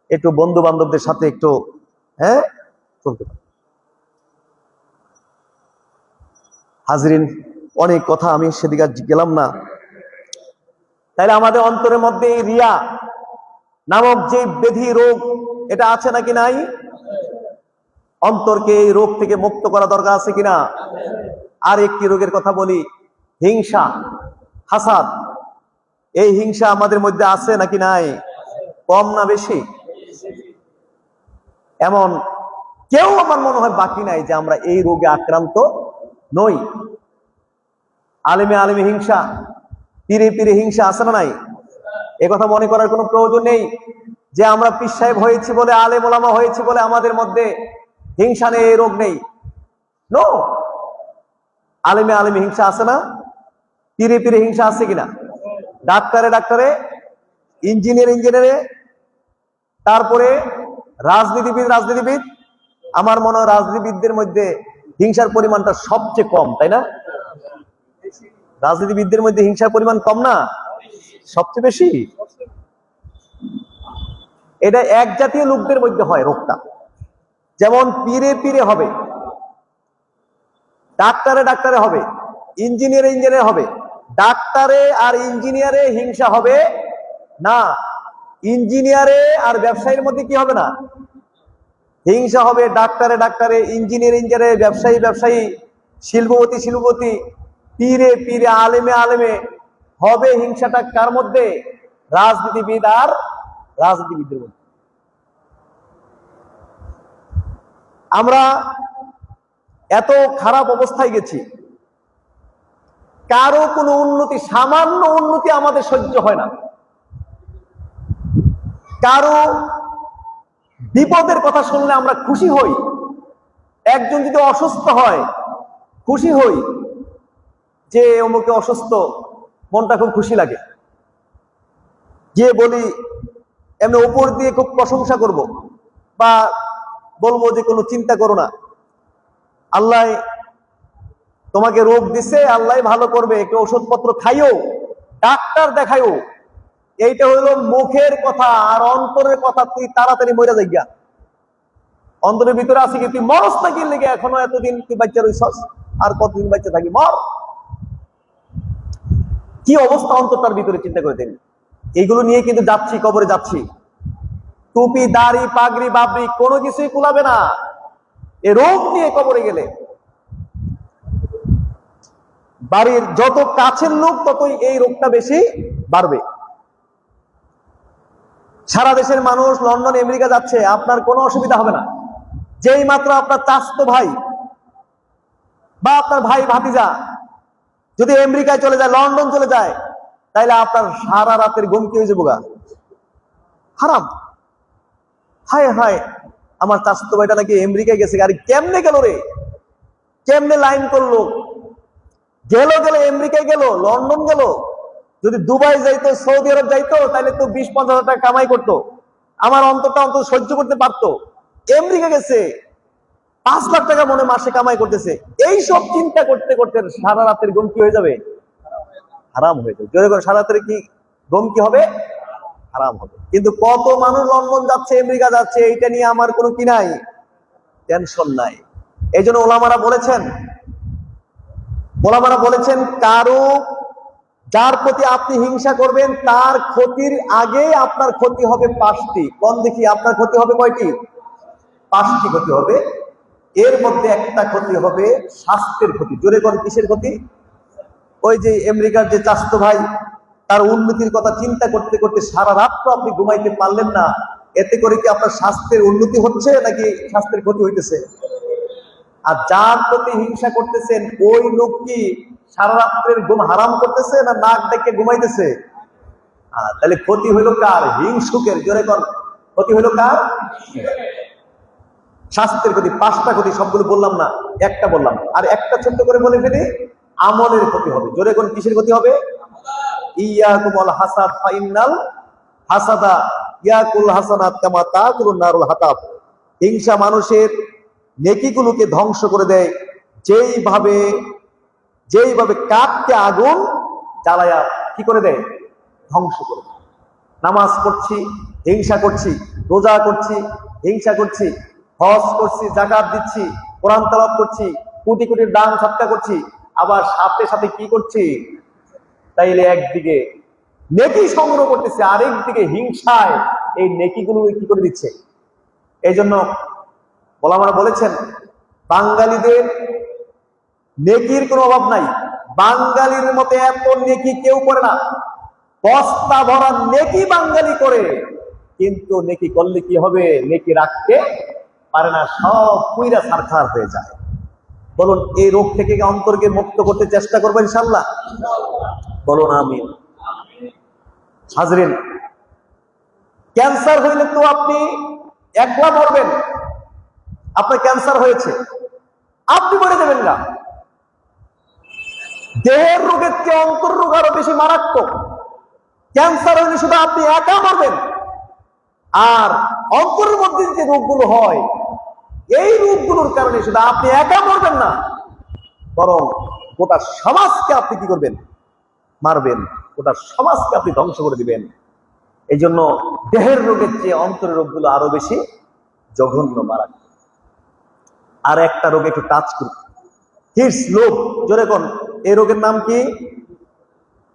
একটু বন্ধু বান্ধবদের সাথে একটু চলতে পারে। হাজরিন, অনেক কথা, আমি সেদিকে গেলাম না। তাইলে আমাদের অন্তরের মধ্যে এই রিয়া নামক যে ব্যাধি রোগ, এটা আছে নাকি নাই? অন্তরকে এই রোগ থেকে মুক্ত করা দরকার আছে কিনা? আর একটি রোগের কথা বলি, হিংসা, হাসাদ। এই হিংসা আমাদের মধ্যে আছে নাকি নাই? কম না বেশি? এমন কেউ আমার মনে হয় বাকি নাই যে আমরা এই রোগে আক্রান্ত নই। আলেমে আলেমে হিংসা, পীরে পীরে হিংসা আছে না নাই? এ কথা মনে করার কোনো প্রয়োজন নেই যে আমরা পীর সাহেব হয়েছি বলে, আলেম ওলামা হয়েছি বলে আমাদের মধ্যে হিংসা নেই, এই রোগ নেই। নো, আলেমে আলেমে হিংসা আছে না? পীরে পীরে হিংসা আছে কিনা? ডাক্তারে ডাক্তারে, ইঞ্জিনিয়ার ইঞ্জিনিয়ারে, তারপরে রাজনীতিবিদ রাজনীতিবিদ। আমার মনে হয় রাজনীতিবিদদের মধ্যে হিংসার পরিমাণটা সবচেয়ে কম, তাই না? রাজনীতিবিদদের মধ্যে হিংসার পরিমাণ কম না, সবচেয়ে বেশি? এটা এক জাতীয় লোকদের মধ্যে হয় রোগটা। যেমন পীরে পীরে হবে, ডাক্তারে ডাক্তারে হবে, ইঞ্জিনিয়ারে ইঞ্জিনিয়ারে হবে। ডাক্তারে আর ইঞ্জিনিয়ারে হিংসা হবে না। ইঞ্জিনিয়ারে আর ব্যবসায়ীর মধ্যে কি হবে না? হিংসা হবে। ডাক্তারে ডাক্তারে, ইঞ্জিনিয়ার ইঞ্জিনিয়ারে, ব্যবসায়ী ব্যবসায়ী, শিল্পপতি শিল্পপতি, পীরে পীরে, আলেমে আলেমে হবে। হিংসাটা কার মধ্যে? রাজনীতিবিদ আর রাজনীতিবিদদের মধ্যে। আমরা এত খারাপ অবস্থায় গেছি, কারো কোনো উন্নতি, সামান্য উন্নতি আমাদের সহ্য হয় না। কারো বিপদের কথা শুনলে আমরা খুশি হই। একজন যদি অসুস্থ হয়, খুশি হই যে অমুকে অসুস্থ, মনটা খুব খুশি লাগে। গিয়ে বলি, এমনি উপর দিয়ে খুব প্রশংসা করব, বা বলবো যে কোনো চিন্তা করো না, আল্লাহ তোমাকে রোগ দিছে, আল্লাহ ভালো করবে, একটু ওষুধপত্র খাইও, ডাক্তার দেখাইও। এইটা হইলো মুখের কথা। আর অন্তরের কথা, তুই তাড়াতাড়ি মরে যাই গা। অন্তরের ভিতরে আছে কি তুই মরস নাকি লেগে এখনো এতদিন তুই বাচ্চা রইছস? আর কতদিন বাচ্চা থাকি, মর। কি অবস্থা অন্তরটার ভিতরে চিন্তা করে দেন। এইগুলো নিয়ে কিন্তু যাচ্ছি, কবরে যাচ্ছি। টুপি, দাড়ি, পাগড়ি, বাবরি কোনো কিছুই কুলাবে না এ রোগ নিয়ে কবরে গেলে। বাড়ির যত কাছের লোক ততই এই রোগটা বেশি বাড়বে। সারা দেশের মানুষ লন্ডন, আমেরিকা যাচ্ছে, আপনার কোনো অসুবিধা হবে না। যেই মাত্র আপনার চাচাতো ভাই বা আপনার ভাই ভাতিজা যদি আমেরিকায় চলে যায়, লন্ডন চলে যায়, তাইলে আপনার সারা রাতের ঘুম কি হয়ে যাবো গা, হারাম। হায় হায়, আমার চাচাতো ভাইটা নাকি আমেরিকায় গেছে, আরে কেমনে গেল রে, কেমনে লাইন করলো, গেল আমেরিকায় গেল, লন্ডন গেল। যদি দুবাই যাইতো, সৌদি আরব যাইতো, তাহলে তো 20-50 হাজার টাকা কামাই করতো, আমার অন্তত সহ্য করতে পারতো। আমেরিকা গেছে, 5 লাখ টাকা মনে মাসে কামাই করতেছে। এই সব চিন্তা করতে করতে সারা রাতের ঘুম কি হয়ে যাবে, হারাম হয়ে যাবে। যদি সারা রাতের কি ঘুম কি হবে, হারাম হবে। কিন্তু কত মানুষ লন্ডন যাচ্ছে, আমেরিকা যাচ্ছে, এইটা নিয়ে আমার কোনো কি নাই, টেনশন নাই। এই জন্য ওলামারা বলেছেন কারো যার প্রতি আপনি হিংসা করবেন তার ক্ষতির আগে আপনার ক্ষতি হবে 5টি। কোন দেখি আপনার ক্ষতি হবে কয়টি? 5টি ক্ষতি হবে। এর মধ্যে একটা ক্ষতি হবে স্বাস্থ্যের ক্ষতি। জোরে কোন কিসের ক্ষতি? ওই যে আমেরিকার যে চাচাতো ভাই, তার উন্নতির কথা চিন্তা করতে করতে সারা রাত্র আপনি ঘুমাইতে পারলেন না, এতে করে কি আপনার স্বাস্থ্যের উন্নতি হচ্ছে নাকি স্বাস্থ্যের ক্ষতি হইতেছে? আর যার প্রতি হিংসা করতেছেন ওই লোক কি সারা রাত্রের ঘুম হারাম করতেছে না নাক ডেকে ঘুমাইতেছে? তাহলে ক্ষতি হইল কার? হিংসুকের। জোরে কর, ক্ষতি হইল কার? স্বাস্থ্যের ক্ষতি। 5টা ক্ষতি, সবগুলো বললাম না, একটা বললাম। আর একটা ছোট্ট করে বলে ফেলি, আমলের ক্ষতি হবে। জোরে কোন কিসের ক্ষতি হবে? ইয়াকুমুল হাসাদ ফাইনাল হাসাদা ইয়াকুল হাসানাত কামা তাকুলুন নারুল হাতাব। হিংসা মানুষের নেকিগুলোকে ধ্বংস করে দেয়, যেইভাবে কাঠকে আগুন জ্বালায়া কি করে দেয়, ধ্বংস করে দেয়। নামাজ পড়ছি, হিংসা করছি, রোজা করছি, হিংসা করছি, হজ করছি, যাকাত দিচ্ছি, কোরআন তেলাওয়াত করছি, কোটি কোটি দান সৎকার করছি, আবার সাথে সাথে কি করছি, তাইলে একদিকে নেকি সংগ্রহ করতেছে, আরেকদিকে হিংসায় এই নেকিগুলো কি করে দিচ্ছে। এই জন্য ওলামারা বলেছেন বাঙালিদের নেকির কোনো অভাব নাই। বাঙালির মতে এত নেকি কেউ করে না। বস্তা ভরা নেকি বাঙালি করে, কিন্তু নেকি করলে কি হবে, নেকি রাখতে পারে না, সব পুইরা ছারখার হয়ে যায়। বলুন এই রোগ থেকে অন্তরকে মুক্ত করতে চেষ্টা করবো ইনশাআল্লাহ? বলুন আমিন। হাজরিন, ক্যান্সার হইলে তো আপনি একলা মরবেন। আপনার ক্যান্সার হয়েছে, আপনি মরে যাবেন না। দেহের রোগের চেয়ে অন্তর রোগ আরো বেশি মারাত্মক। ক্যান্সার হইলে শুধু আপনি একা মরবেন, আর অন্তরের মধ্যে যে রোগগুলো হয় এই রোগগুলোর কারণে শুধু আপনি একা মরবেন না, বরং গোটা সমাজকে আপনি কি করবেন, মারবেন। গোটা সমাজকে আপনি ধ্বংস করে দিবেন। এই জন্য দেহের রোগের চেয়ে অন্তরের রোগগুলো আরো বেশি জঘন্য, মারাত্মক। আর একটা রোগ একটু টাচ করুন, হিটস, লোভ। জোরে কোন, এই রোগের নাম কি?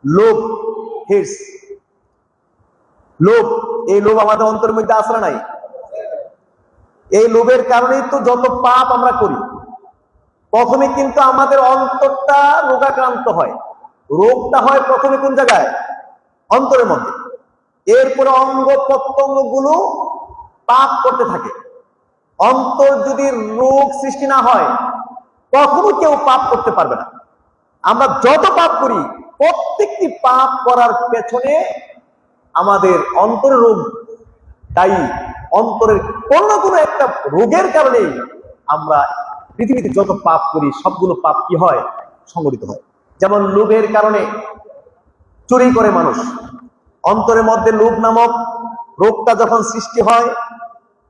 লোভ, হিটস, লোভ। এই লোভ আমাদের অন্তরের মধ্যে আসলে নাই। এই লোভের কারণেই তো যত পাপ আমরা করি। প্রথমে কিন্তু আমাদের অন্তরটা রোগাক্রান্ত হয়। রোগটা হয় প্রথমে কোন জায়গায়? অন্তরের মধ্যে। এরপরে অঙ্গ প্রত্যঙ্গ গুলো পাপ করতে থাকে। অন্তর যদি রোগ সৃষ্টি না হয় কখনো কেউ পাপ করতে পারবে না। আমরা যত পাপ করি প্রত্যেকটি পাপ করার পেছনে আমাদের অন্তরের রোগ দায়ী। অন্তরের কোন না কোনো একটা রোগের কারণেই আমরা পৃথিবীতে যত পাপ করি সবগুলো পাপ কি হয়, সংগঠিত হয়। যেমন লোভের কারণে চুরি করে মানুষ। অন্তরের মধ্যে লোভ নামক রোগটা যখন সৃষ্টি হয়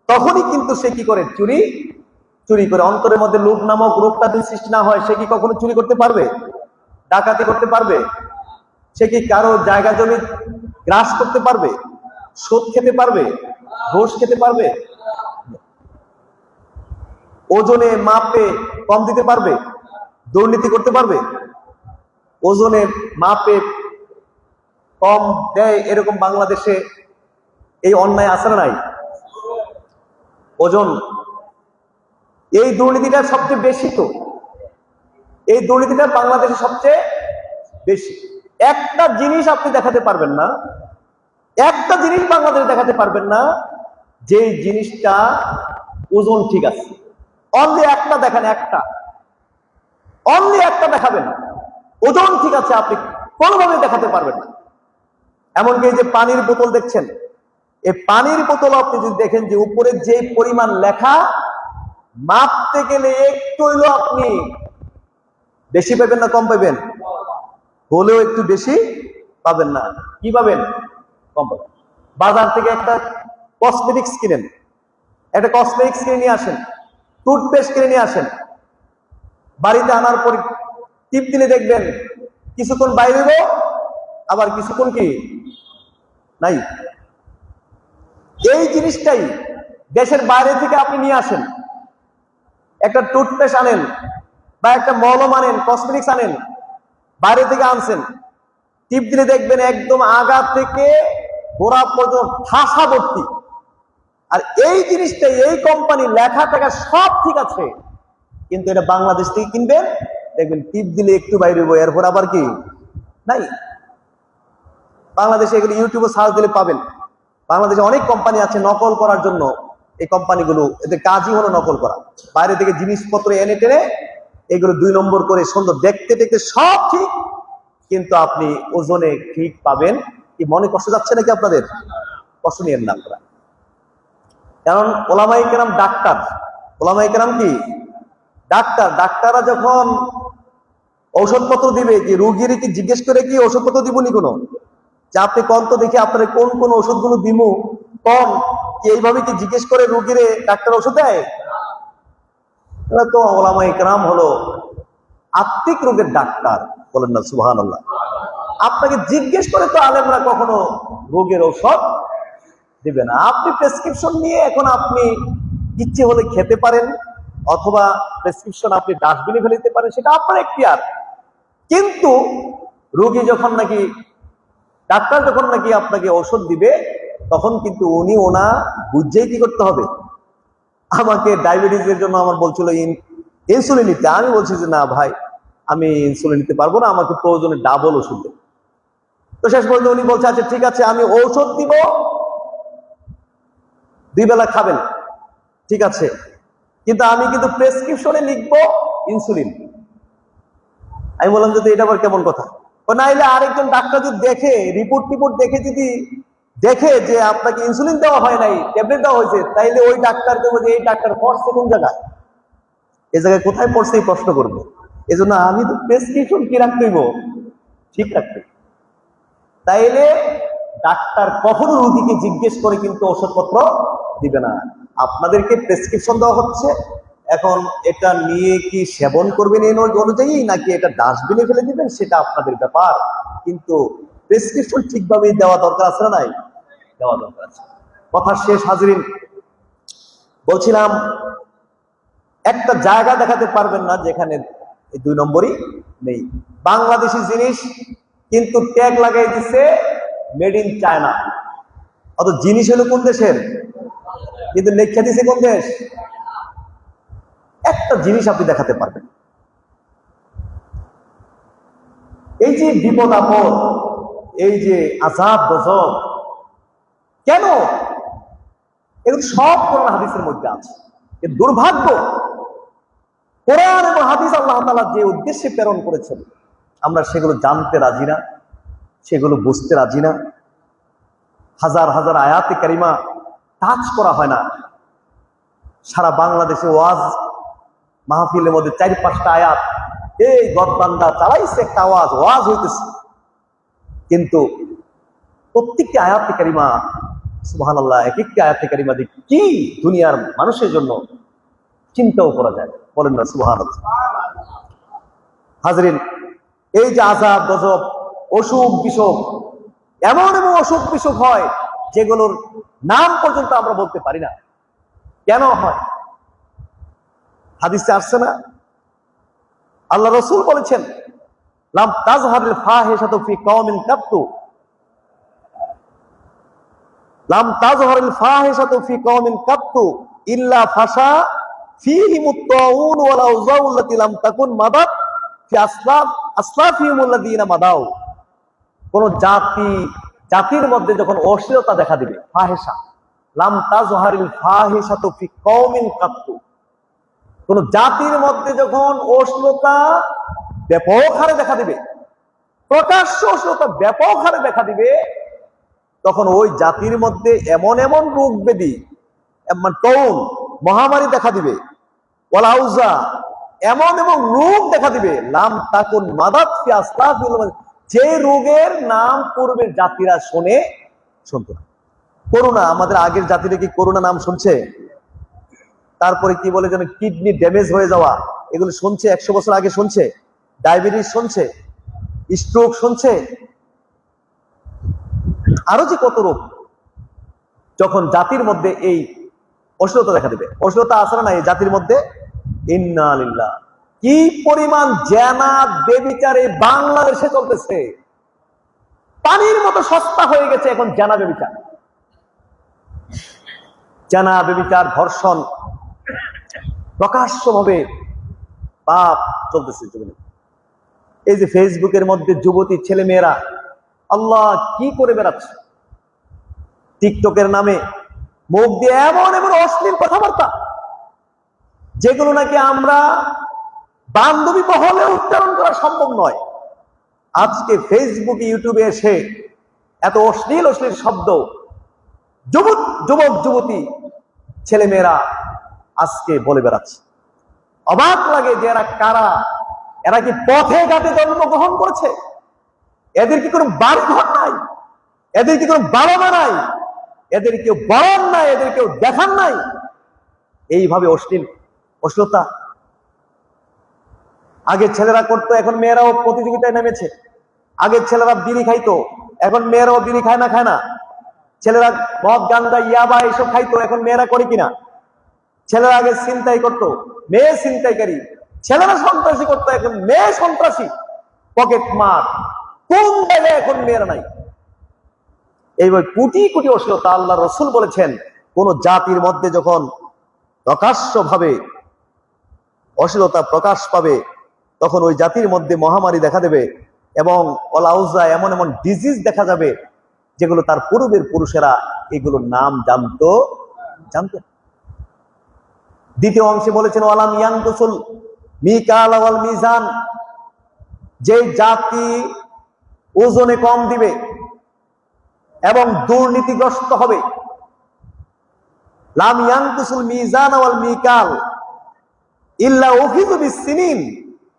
তখনই কিন্তু সে কি করে, চুরি করে। অন্তরের মধ্যে লোভ নামক রোগটা যদি সৃষ্টি না হয় সে কি কখনো চুরি করতে পারবে, ডাকাতি করতে পারবে? সে কি কারো জায়গা জমি গ্রাস করতে পারবে, সুদ খেতে পারবে, ঘুষ খেতে পারবে? ওজনে মাপে কম দিতে পারবে? দুর্নীতি করতে পারবে? ওজনের মাপে কম দেয় এরকম বাংলাদেশে এই অন্যায় আছে না নাই? ওজন, এই দুর্নীতিটা সবচেয়ে বেশি। তো এই দুর্নীতিটা বাংলাদেশে সবচেয়ে বেশি। একটা জিনিস আপনি দেখাতে পারবেন না, একটা জিনিস বাংলাদেশে দেখাতে পারবেন না যে জিনিসটা ওজন ঠিক আছে। অনলি একটা দেখান, অনলি একটা দেখাবেন ওজন ঠিক আছে, আপনি কোনোভাবে দেখাতে পারবেন না। এমনকি এই যে পানির বোতল দেখছেন, এই পানির বোতল আপনি যদি দেখেন যে উপরে যে পরিমাণ লেখা, মাপতে গেলে একটু হইলো আপনি বেশি পাবেন না কম পাবেন? হলেও একটু বেশি পাবেন না। কি পাবেন? কম পাবেন। বাজার থেকে একটা কসমেটিক্স কিনেন, কিনে নিয়ে আসেন, টুথপেস্ট কিনে নিয়ে আসেন, বাড়িতে আনার পর টিপ দিলে দেখবেন কিছুক্ষণ বাইরে হইব, আবার কিছুক্ষণ কি নাই। এই জিনিসটাই দেশের বাইরে থেকে আপনি নিয়ে আসেন, একটা টুথপেস্ট আনেন বা একটা মলম আনেন, কসমেটিক্স আনেন, বাইরে থেকে আনছেন, টিপ দিলে দেখবেন একদম আগা থেকে গোড়া পর্যন্ত ঠাসা ভর্তি। আর এই জিনিসটাই, এই কোম্পানি লেখা টাকা সব ঠিক আছে, কিন্তু এটা বাংলাদেশ থেকে কিনবেন, দেখবেন টিপ দিলে একটু বাইরে হইব, এরপর আবার কি নাই। বাংলাদেশে এগুলো ইউটিউবে সার্চ দিলে পাবেন। বাংলাদেশে অনেক কোম্পানি আছে নকল করার জন্য। এই কোম্পানিগুলো, এদের কাজই হলো নকল করা। বাইরে থেকে জিনিসপত্র এনে টেনে এগুলো 2 নম্বর করে সুন্দর দেখতে দেখতে সব ঠিক, কিন্তু আপনি ওজনে ঠিক পাবেন। কি মনে কষ্ট যাচ্ছে নাকি আপনাদের? কষ্ট নিয়েন না আপনারা। কারণ ওলামায়ে কেরাম ডাক্তার, ওলামায়ে কেরাম কি ডাক্তার। ডাক্তাররা যখন ঔষধপত্র দিবে, যে রুগীর কি জিজ্ঞেস করে কি ঔষধপত্র দিবনি কোনো, যে আপনি কোন তো দেখি আপনার কোন কোন ওষুধগুলো দিমু কম, কি এইভাবে কি জিজ্ঞেস করে রুগীরে ডাক্তার ওষুধ দেয়? এটা তো ওলামায়ে কেরাম হলো আত্মিক রোগের ডাক্তার, বলেন না সুবহানাল্লাহ। আপনাকে জিজ্ঞেস করে তো আলেমরা কখনো রোগের ঔষধ দিবে না। আপনি প্রেসক্রিপশন নিয়ে এখন আপনি ইচ্ছে হলে খেতে পারেন, অথবা প্রেসক্রিপশন আপনি ডাস্টবিনে ফেলে দিতে পারেন, সেটা আপনার এখতিয়ার। কিন্তু রোগী যখন নাকি, ডাক্তার যখন নাকি আপনাকে ঔষধ দিবে, তখন কিন্তু উনি ওনা বুঝেই কি করতে হবে। আমাকে ডায়াবেটিসের জন্য আমার বলছিল ইনসুলিন নিতে, আমি বলছি যে না ভাই, আমি ইনসুলিন নিতে পারবো না, আমাকে প্রয়োজনে ডাবল ওষুধ দেবে। তো শেষ পর্যন্ত উনি বলছে আচ্ছা ঠিক আছে, আমি ঔষধ দিব, 2 বেলা খাবেন, ঠিক আছে, কিন্তু আমি কিন্তু প্রেসক্রিপশনে লিখবো ইনসুলিন। আমি বললাম যদি এটা আবার কেমন কথা? নাইলে আরেকজন ডাক্তার যদি দেখে, রিপোর্ট দেখে যদি দেখে যে আপনাকে ইনসুলিন দেওয়া হয় নাই, ট্যাবলেট দেওয়া হয়েছে, তাইলে ওই ডাক্তারকে বলছে এই ডাক্তার পড়ছে কোন জায়গায়, এই জায়গায় কোথায় পড়ছে এই প্রশ্ন করবে। এই জন্য আমি তো প্রেসক্রিপশন কি রাখতে হইব, ঠিক রাখতে। তাইলে ডাক্তার কখনো রোগীকে জিজ্ঞেস করে কিন্তু ওষুধপত্র দিবে না। আপনাদেরকে প্রেসক্রিপশন দেওয়া হচ্ছে, এখন এটা নিয়ে কি সেবন করবেন এই অনুযায়ী, নাকি এটা ডাস্টবিনে ফেলে দিবেন, সেটা আপনাদের ব্যাপার। কিন্তু প্রেসক্রিপশন ঠিকভাবে দেওয়া দরকার আছে না নাই? দেওয়া দরকার আছে। কথা শেষ হাজিরিন, বলছিলাম একটা জায়গা দেখাতে পারবেন না যেখানে এই 2 নম্বরই নেই। বাংলাদেশি জিনিস কিন্তু ট্যাগ লাগাই দিচ্ছে মেড ইন চায়না, অত জিনিস হলো কোন দেশের, কিন্তু লেখা দিছে কোন দেশ। একটা জিনিস আপনি দেখাতে পারবেন, এই যে বিপদ আপদ, এই যে আযাব গজব, কেন এগুলো সব কোরআন হাদিসের মধ্যে আছে। এর দুর্ভাগ্য, কোরআন এবং হাদিস আল্লাহ তাআলা যে উদ্দেশ্যে প্রেরণ করেছেন, আমরা সেগুলো জানতে রাজি না, সেগুলো বুঝতে রাজি না। হাজার হাজার আয়াতে কারিমা টাচ করা হয় না। সারা বাংলাদেশে ওয়াজ মাহফিলের মধ্যে 4-5টা আয়াত, এই গদবান্দা চালাইছে একটা আওয়াজ, ওয়াজ হইতেছে, কিন্তু প্রত্যেকটি আয়াতে কারিমা সুবহানাল্লাহ, এক একটি আয়াতে কারিমা দিয়ে কি দুনিয়ার মানুষের জন্য চিন্তাও করা যায়, বলেন না সুবহানাল্লাহ। হাজরিন, এই যে আযাব গজব, অসুখ বিসুখ, এমন এমন অসুখ বিসুখ হয় যেগুলোর নাম পর্যন্ত আমরা বলতে পারি না। কেন হয়? হাদিসে আসছে না, আল্লাহ রসুল বলেছেন, লাম তাজহারিল ফাহিশাতু ফি কওমিন কাত্তু, লাম তাজহারিল ফাহিশাতু ফি কওমিন কাত্তু ইল্লা ফাশা ফীহিমুত তাউন ওয়াল আওযাউ আল্লাতী লাম তাকুন মাদাত ফি আসলাফিহিমুল্লাযীনা মাদাউ। কোন জাতির মধ্যে যখন অশ্লীলতা দেখা দিবে, ফাহিশা, লাম তাজহারিল ফাহিশাতু ফি কওমিন কাত্তু, কোন জাতির মধ্যে যখন অশ্লীলতা ব্যাপক হারে দেখা দিবে, প্রকাশ্য অশ্লীলতা ব্যাপক হারে দেখা দিবে, তখন ওই জাতির মধ্যে এমন এমন রোগ ব্যাধি, তৌন মহামারী দেখা দিবে, ওয়াল আউজা এমন এমন রোগ দেখা দিবে, লাম তাকুন মাদাত ফি আসলাফিল, যে রোগের নাম পূর্বের জাতিরা শুনতো না। করোনা, আমাদের আগের জাতিরা কি করোনা নাম শুনছে? তারপরে কি বলে যেন কিডনি ড্যামেজ হয়ে যাওয়া, এগুলো শুনছে? 100 বছর আগে শুনছে? ডায়াবেটিস শুনছে? স্ট্রোক শুনছে? আরো যে কত রোগ, যখন জাতির মধ্যে এই অশ্লীলতা দেখা দিবে। অশ্লীলতা আছে না এই জাতির মধ্যে? ইন্না লিল্লাহ। কি পরিমাণ জেনা বেবিচারে বাংলাদেশে চলতেছে! পানির মতো সস্তা হয়ে গেছে এখন জেনা বেবিচার। জেনা বেবিচার, ধর্ষণ প্রকাশ্যভাবে পাপ চলতেছে জীবনে। এই যে ফেসবুকের মধ্যে যুবতী ছেলে মেয়েরা আল্লাহ কি করে বেড়াচ্ছে, টিকটকের নামে মুখ দিয়ে এমন এমন অশ্লীল কথাবার্তা, যেগুলো নাকি আমরা বান্ধবী মহলে উচ্চারণ করা সম্ভব নয়। আজকে ফেসবুকে, ইউটিউবে এসে এত অশ্লীল অশ্লীল শব্দ যুবক যুবতী ছেলে মেয়েরা আজকে বলে বেড়াচ্ছে। অবাক লাগে যে এরা কারা, এরা কি পথে ঘাটে জন্মগ্রহণ করেছে? এদের কি কোনো বাড়ি ঘর নাই? এদের কি কোনো বাবা মা নাই? এদের কেউ বরণ নাই? এদের কেউ দেখান নাই? এইভাবে অশ্লীলতা আগে ছেলেরা করতো, এখন মেয়েরাও প্রতিযোগিতায় নেমেছে। আগে ছেলেরা বিড়ি খাইতো, এখন মেয়েরাও বিড়ি খায় না? ছেলেরা মদ গান্দা ইয়াবা এসব খাইতো, এখন মেয়েরা করে কিনা? ছেলেরা আগে ছিনতাই করতো, মেয়ে ছিনতাইকারী। ছেলেরা সন্ত্রাসী করতো, এখন মেয়ে সন্ত্রাসী, পকেট মার। কোন জায়গায় এখন মেয়েরা নাই? এইভাবে কোটি কোটি অশ্লীলতা। আল্লাহ রসুল বলেছেন, কোন জাতির মধ্যে যখন প্রকাশ্যভাবে অশ্লীলতা প্রকাশ পাবে, তখন ওই জাতির মধ্যে মহামারী দেখা দেবে এবং অলাউজা এমন এমন ডিজিজ দেখা যাবে, যেগুলো তার পূর্বের পুরুষেরা এগুলোর নাম জানতো। দ্বিতীয় অংশে বলেছেন, ওয়ালাম ইয়ানকুসুল মিকাল ওয়াল মিজান, যে জাতি ওজনে কম দিবে এবং দুর্নীতিগ্রস্ত হবে। লাম ইয়ানকুসুল মিজান ওয়াল মিকাল ইল্লা উখিযু বিসসিনিন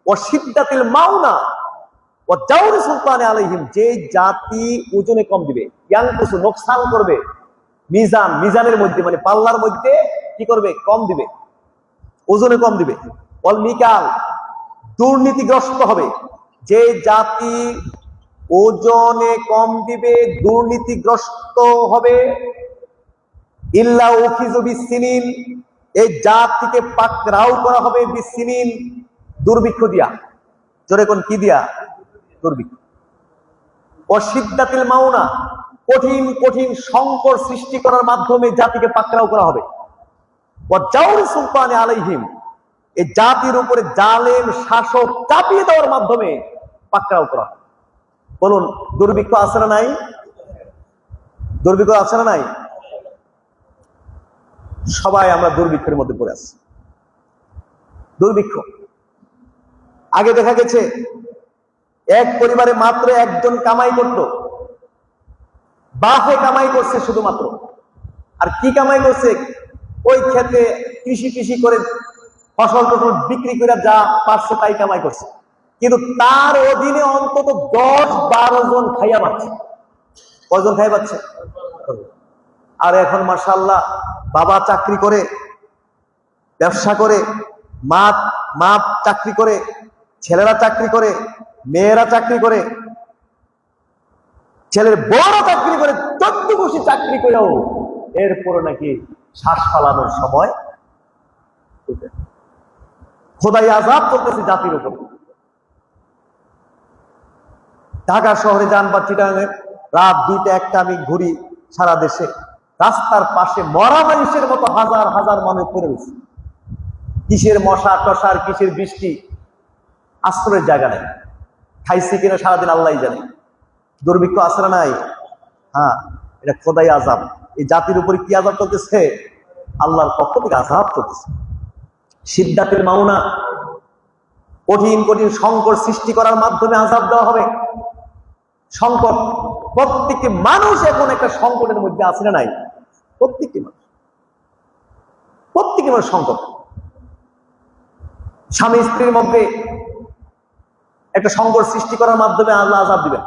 ওয়া শিদ্দাতিল মাউনা ওয়া জাওরি সুলতানি আলাইহিম, যে জাতি ওজনে কম দিবে, ইয়ানকুসু নোকসান করবে, মিজানের মধ্যে মানে পাল্লার মধ্যে কি করবে? কম দিবে, ওজনে কম দিবে। ওয়াল মিকাল, দুর্নীতিগ্রস্ত হবে। যে জাতি ওজনে কম দিবে, দুর্নীতিগ্রস্ত হবে, ইল্লা উখিযু বিসসিনিন, এই জাতিকে পাকড়াও করা হবে, বিসসিনিন দুর্ভিক্ষ দিয়া। জোরে কোন কি দিয়া? দুর্ভিক্ষ। অশিদ্দাতিল মাউনা, কঠিন কঠিন সংকট সৃষ্টি করার মাধ্যমে জাতিকে পাকড়াও করা হবে। ওয়া জাওরি সুলতানি আলাইহিম, এই জাতির উপরে জালেম শাসক চাপিয়ে দেওয়ার মাধ্যমে পাকড়াও করা হবে। বলুন, দুর্ভিক্ষ আছে না নাই? দুর্ভিক্ষ আছে না নাই? সবাই আমরা দুর্ভিক্ষের মধ্যে পড়ে আছি। দুর্ভিক্ষ আগে দেখা গেছে এক পরিবারে মাত্র একজন কামাই করত, বাপে কামাই করছে শুধুমাত্র। আর কি কামাই করছে? ওই ক্ষেত্রে কৃষি করে ফসল টসল বিক্রি করে যা পারছে তাই কামাই করছে, কিন্তু তার অধীনে অন্তত 10-12 জন খাইয়া পাচ্ছে। কয়জন খাইয়া পাচ্ছে? আর এখন মাশাআল্লাহ, বাবা চাকরি করে, ব্যবসা করে, মা চাকরি করে, ছেলেরা চাকরি করে, মেয়েরা চাকরি করে, ছেলের বড় চাকরি করে, 14 বছর চাকরি করেও এরপরে নাকি শ্বাস ফালানোর সময় খোদাই আযাব করতেছে জাতির উপর। ঢাকা শহরে যান বা চিটাগাঙে রাত 2টা 1টা আমি ঘুরি সারা দেশে, রাস্তার পাশে মরা মানুষের মতো হাজার হাজার মানুষ পড়ে রয়েছে। কিসের মশা টশার, কিসের বৃষ্টি, আশ্রয়ের জায়গা নেই। খাইছি কিনা সারাদিন আল্লাহ জানে। দুর্ভিক্ষ আসরা নাই। হ্যাঁ, এটা খোদাই আযাব। এই জাতির উপরে কি আযাব চলতেছে? আল্লাহর পক্ষ থেকে আযাব চলতেছে। সিদ্ধাতের মাউনা, কঠিন কঠিন সংকট সৃষ্টি করার মাধ্যমে আযাব দেওয়া হবে। সংকট, প্রত্যেকটি মানুষ এখন একটা সংকটের মধ্যে আছে না নাই? প্রত্যেকটি মানুষ সংকট। স্বামী স্ত্রীর মধ্যে একটা সংকট সৃষ্টি করার মাধ্যমে আল্লাহ আযাব দিবেন।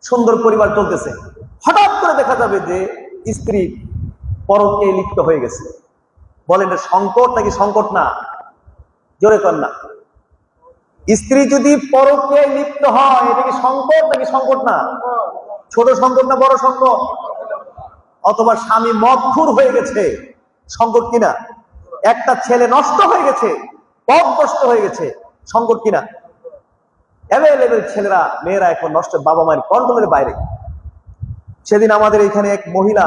সুন্দর পরিবার চলতেছে, হঠাৎ করে দেখা যাবে যে স্ত্রী পরকে লিপ্ত হয়ে গেছে। বলেন এটা সংকট নাকি সংকট না? জোরে কর না। স্ত্রী যদি পরকে লিপ্ত হয়, এটা কি সংকট নাকি সংকট না? ছোট সংকট না বড় সংকট? অথবা স্বামী মদখোর হয়ে গেছে, সংকট কিনা? একটা ছেলে নষ্ট হয়ে গেছে, পথভ্রষ্ট হয়ে গেছে, সংকট কিনা? অ্যাভেলেবেল ছেলেরা মেয়েরা এখন নষ্ট, বাবা মায়ের কন্ট্রোলের বাইরে। সেদিন আমাদের এখানে এক মহিলা,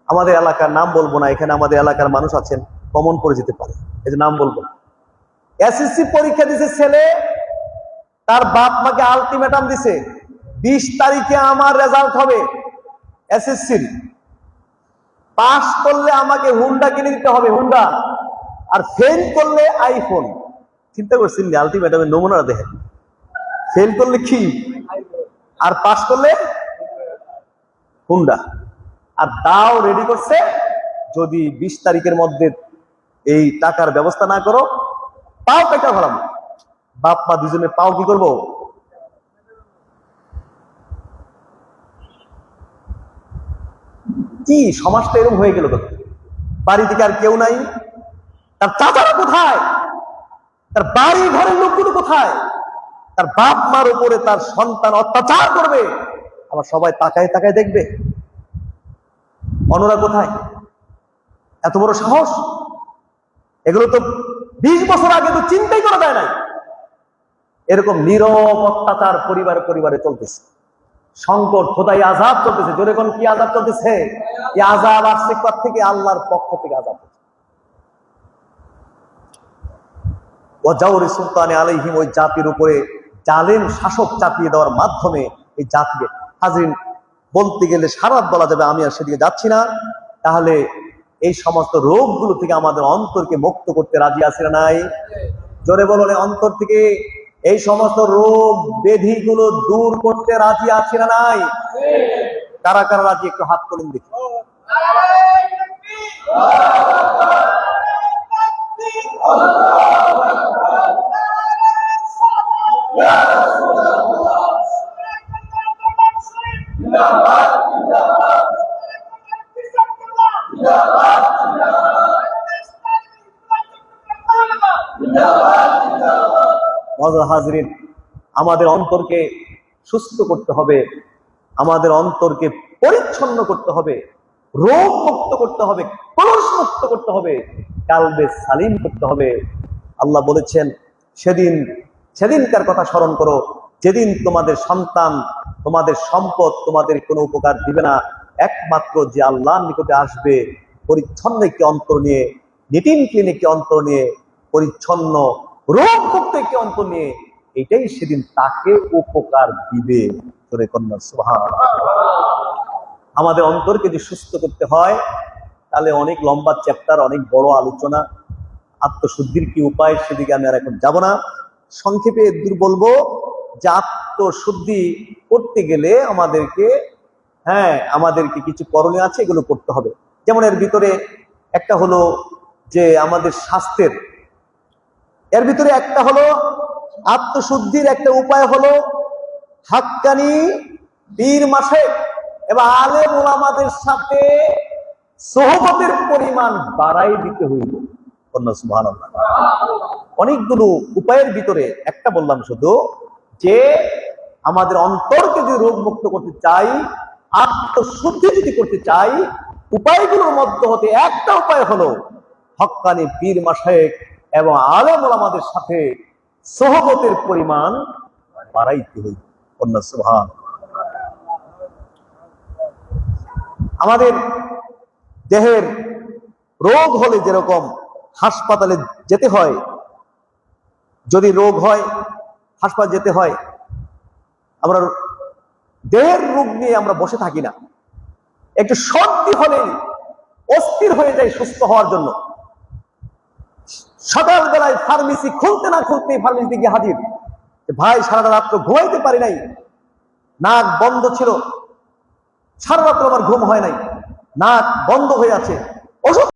আমাদের এলাকার নাম বলবো না, এখানে আমাদের এলাকার মানুষ আছেন, কমন করে যেতে পারে, এই যে নাম বলবো না, এসএসসি পরীক্ষা দিছে ছেলে, তার বাপ মাকে আলটিমেটাম দিছে 20 তারিখে আমার রেজাল্ট হবে এসএসসির, পাস করলে আমাকে হুন্ডা কিনে দিতে হবে, হুন্ডা, আর ফেল করলে আইফোন। চিন্তা করছেন আলটিমেটামের নমুনা দেখেন, ফেল করলে কি আর পাস করলে হুন্ডা। আর দাও রেডি করছে, যদি 20 তারিখের মধ্যে এই টাকার ব্যবস্থা না করো পাও কেটে ফেলাম। বাপ মা দুজনে পাও কি করবো? কি সমাজটা এরকম হয়ে গেল? বাড়ি থেকে আর কেউ নাই, তার চাচারা কোথায়, তার বাড়ি ঘরের লোকগুলো কোথায়? তার বাপ মার উপরে তার সন্তান অত্যাচার করবে, আবার সবাই তাকায় তাকায় দেখবে। অন্যরা কোথায়? এত বড় সাহস! এগুলো তো 20 বছর আগে তো চিন্তাই করা যায় নাই। এরকম নীরব অত্যাচার পরিবারে পরিবারে চলতেছে, সংকট, খোদাই আযাব চলতেছে। জোরে কোন কি আযাব চলতেছে? এই আযাব আসছে কোথা থেকে? আল্লাহর পক্ষ থেকে আযাব। ওয়াজাউরি সুলতানে আলাইহিম, ওই জাতির উপরে জালেম শাসক চাপিয়ে দেওয়ার মাধ্যমে এই জাতিকে, হাজরিন বলতে গেলে সারা বলা যাবে, আমি আর সেদিকে যাচ্ছি না। তাহলে এই সমস্ত রোগগুলো থেকে আমাদের অন্তরকে মুক্ত করতে রাজি আছে না নাই? জোরে বলুন, অন্তর থেকে এই সমস্ত রোগ ব্যাধিগুলো দূর করতে রাজি আছে না নাই? কারা কারা রাজি একটু হাত তুলুন দেখি। হাজরিন, আমাদের অন্তরকে সুস্থ করতে হবে, আমাদের অন্তরকে পরিচ্ছন্ন করতে হবে, রোগ মুক্ত করতে হবে, কলুষ মুক্ত করতে হবে, কালবে সালিম করতে হবে। আল্লাহ বলেছেন, সেদিনকার কথা স্মরণ করো যেদিন তোমাদের সন্তান, তোমাদের সম্পদ তোমাদের কোনো উপকার দিবে না, একমাত্র যে আল্লাহর নিকটে আসবে পরিচ্ছন্ন একটি অন্তর নিয়ে, নিটিন ক্লিন একটি অন্তর নিয়ে, পরিচ্ছন্ন রোগ মুক্ত একটি অন্তর নিয়ে, এটাই সেদিন তাকে উপকার দিবে। কন্যা সুবহানাল্লাহ। আমাদের অন্তরকে যদি সুস্থ করতে হয়, তাহলে অনেক লম্বা চ্যাপ্টার, অনেক বড় আলোচনা। আত্মশুদ্ধির কি উপায়, সেদিকে আমি আর এখন যাব না। সংক্ষেপে দূর বলবো যে আত্মশুদ্ধি করতে গেলে আমাদেরকে কিছু করণীয় আছে, এগুলো করতে হবে। যেমন এর ভিতরে একটা হলো যে আমাদের স্বাস্থ্যের, এর ভিতরে একটা হলো আত্মশুদ্ধির একটা উপায় হলো হাক্কানি পীর মাশায়েখ এবং আলেম ওলামাদের সাথে সোহবতের পরিমাণ বাড়াই দিতে হইল। সুবহানাল্লাহ। অনেকগুলো উপায়ের ভিতরে একটা বললাম শুধু, যে আমাদের অন্তরকে যদি রোগ মুক্ত করতে চাই, আত্মশুদ্ধি যদি করতে চাই, উপায়গুলোর মধ্যে হতে একটা উপায় হলো হক্কানি পীর মাশায়েখ এবং আলেম ওলামাদের সাথে সোহবতের পরিমাণ বাড়াইতে হইল। কন্যা সুবহান। আমাদের দেহের রোগ হলে যেরকম হাসপাতালে যেতে হয়, যদি রোগ হয় হাসপাতালে যেতে হয়, আমরা দেহের রোগ নিয়ে আমরা বসে থাকি না। একটু সর্দি হলেই অস্থির হয়ে যায় সুস্থ হওয়ার জন্য। সকালবেলায় ফার্মেসি খুলতে না খুলতে ফার্মেসিতে গিয়ে হাজির, ভাই সারাটা রাত্র ঘুমাইতে পারি নাই, নাক বন্ধ ছিল, সারা রাত্র আমার ঘুম হয় নাই, নাক বন্ধ হয়ে আছে, ওষুধ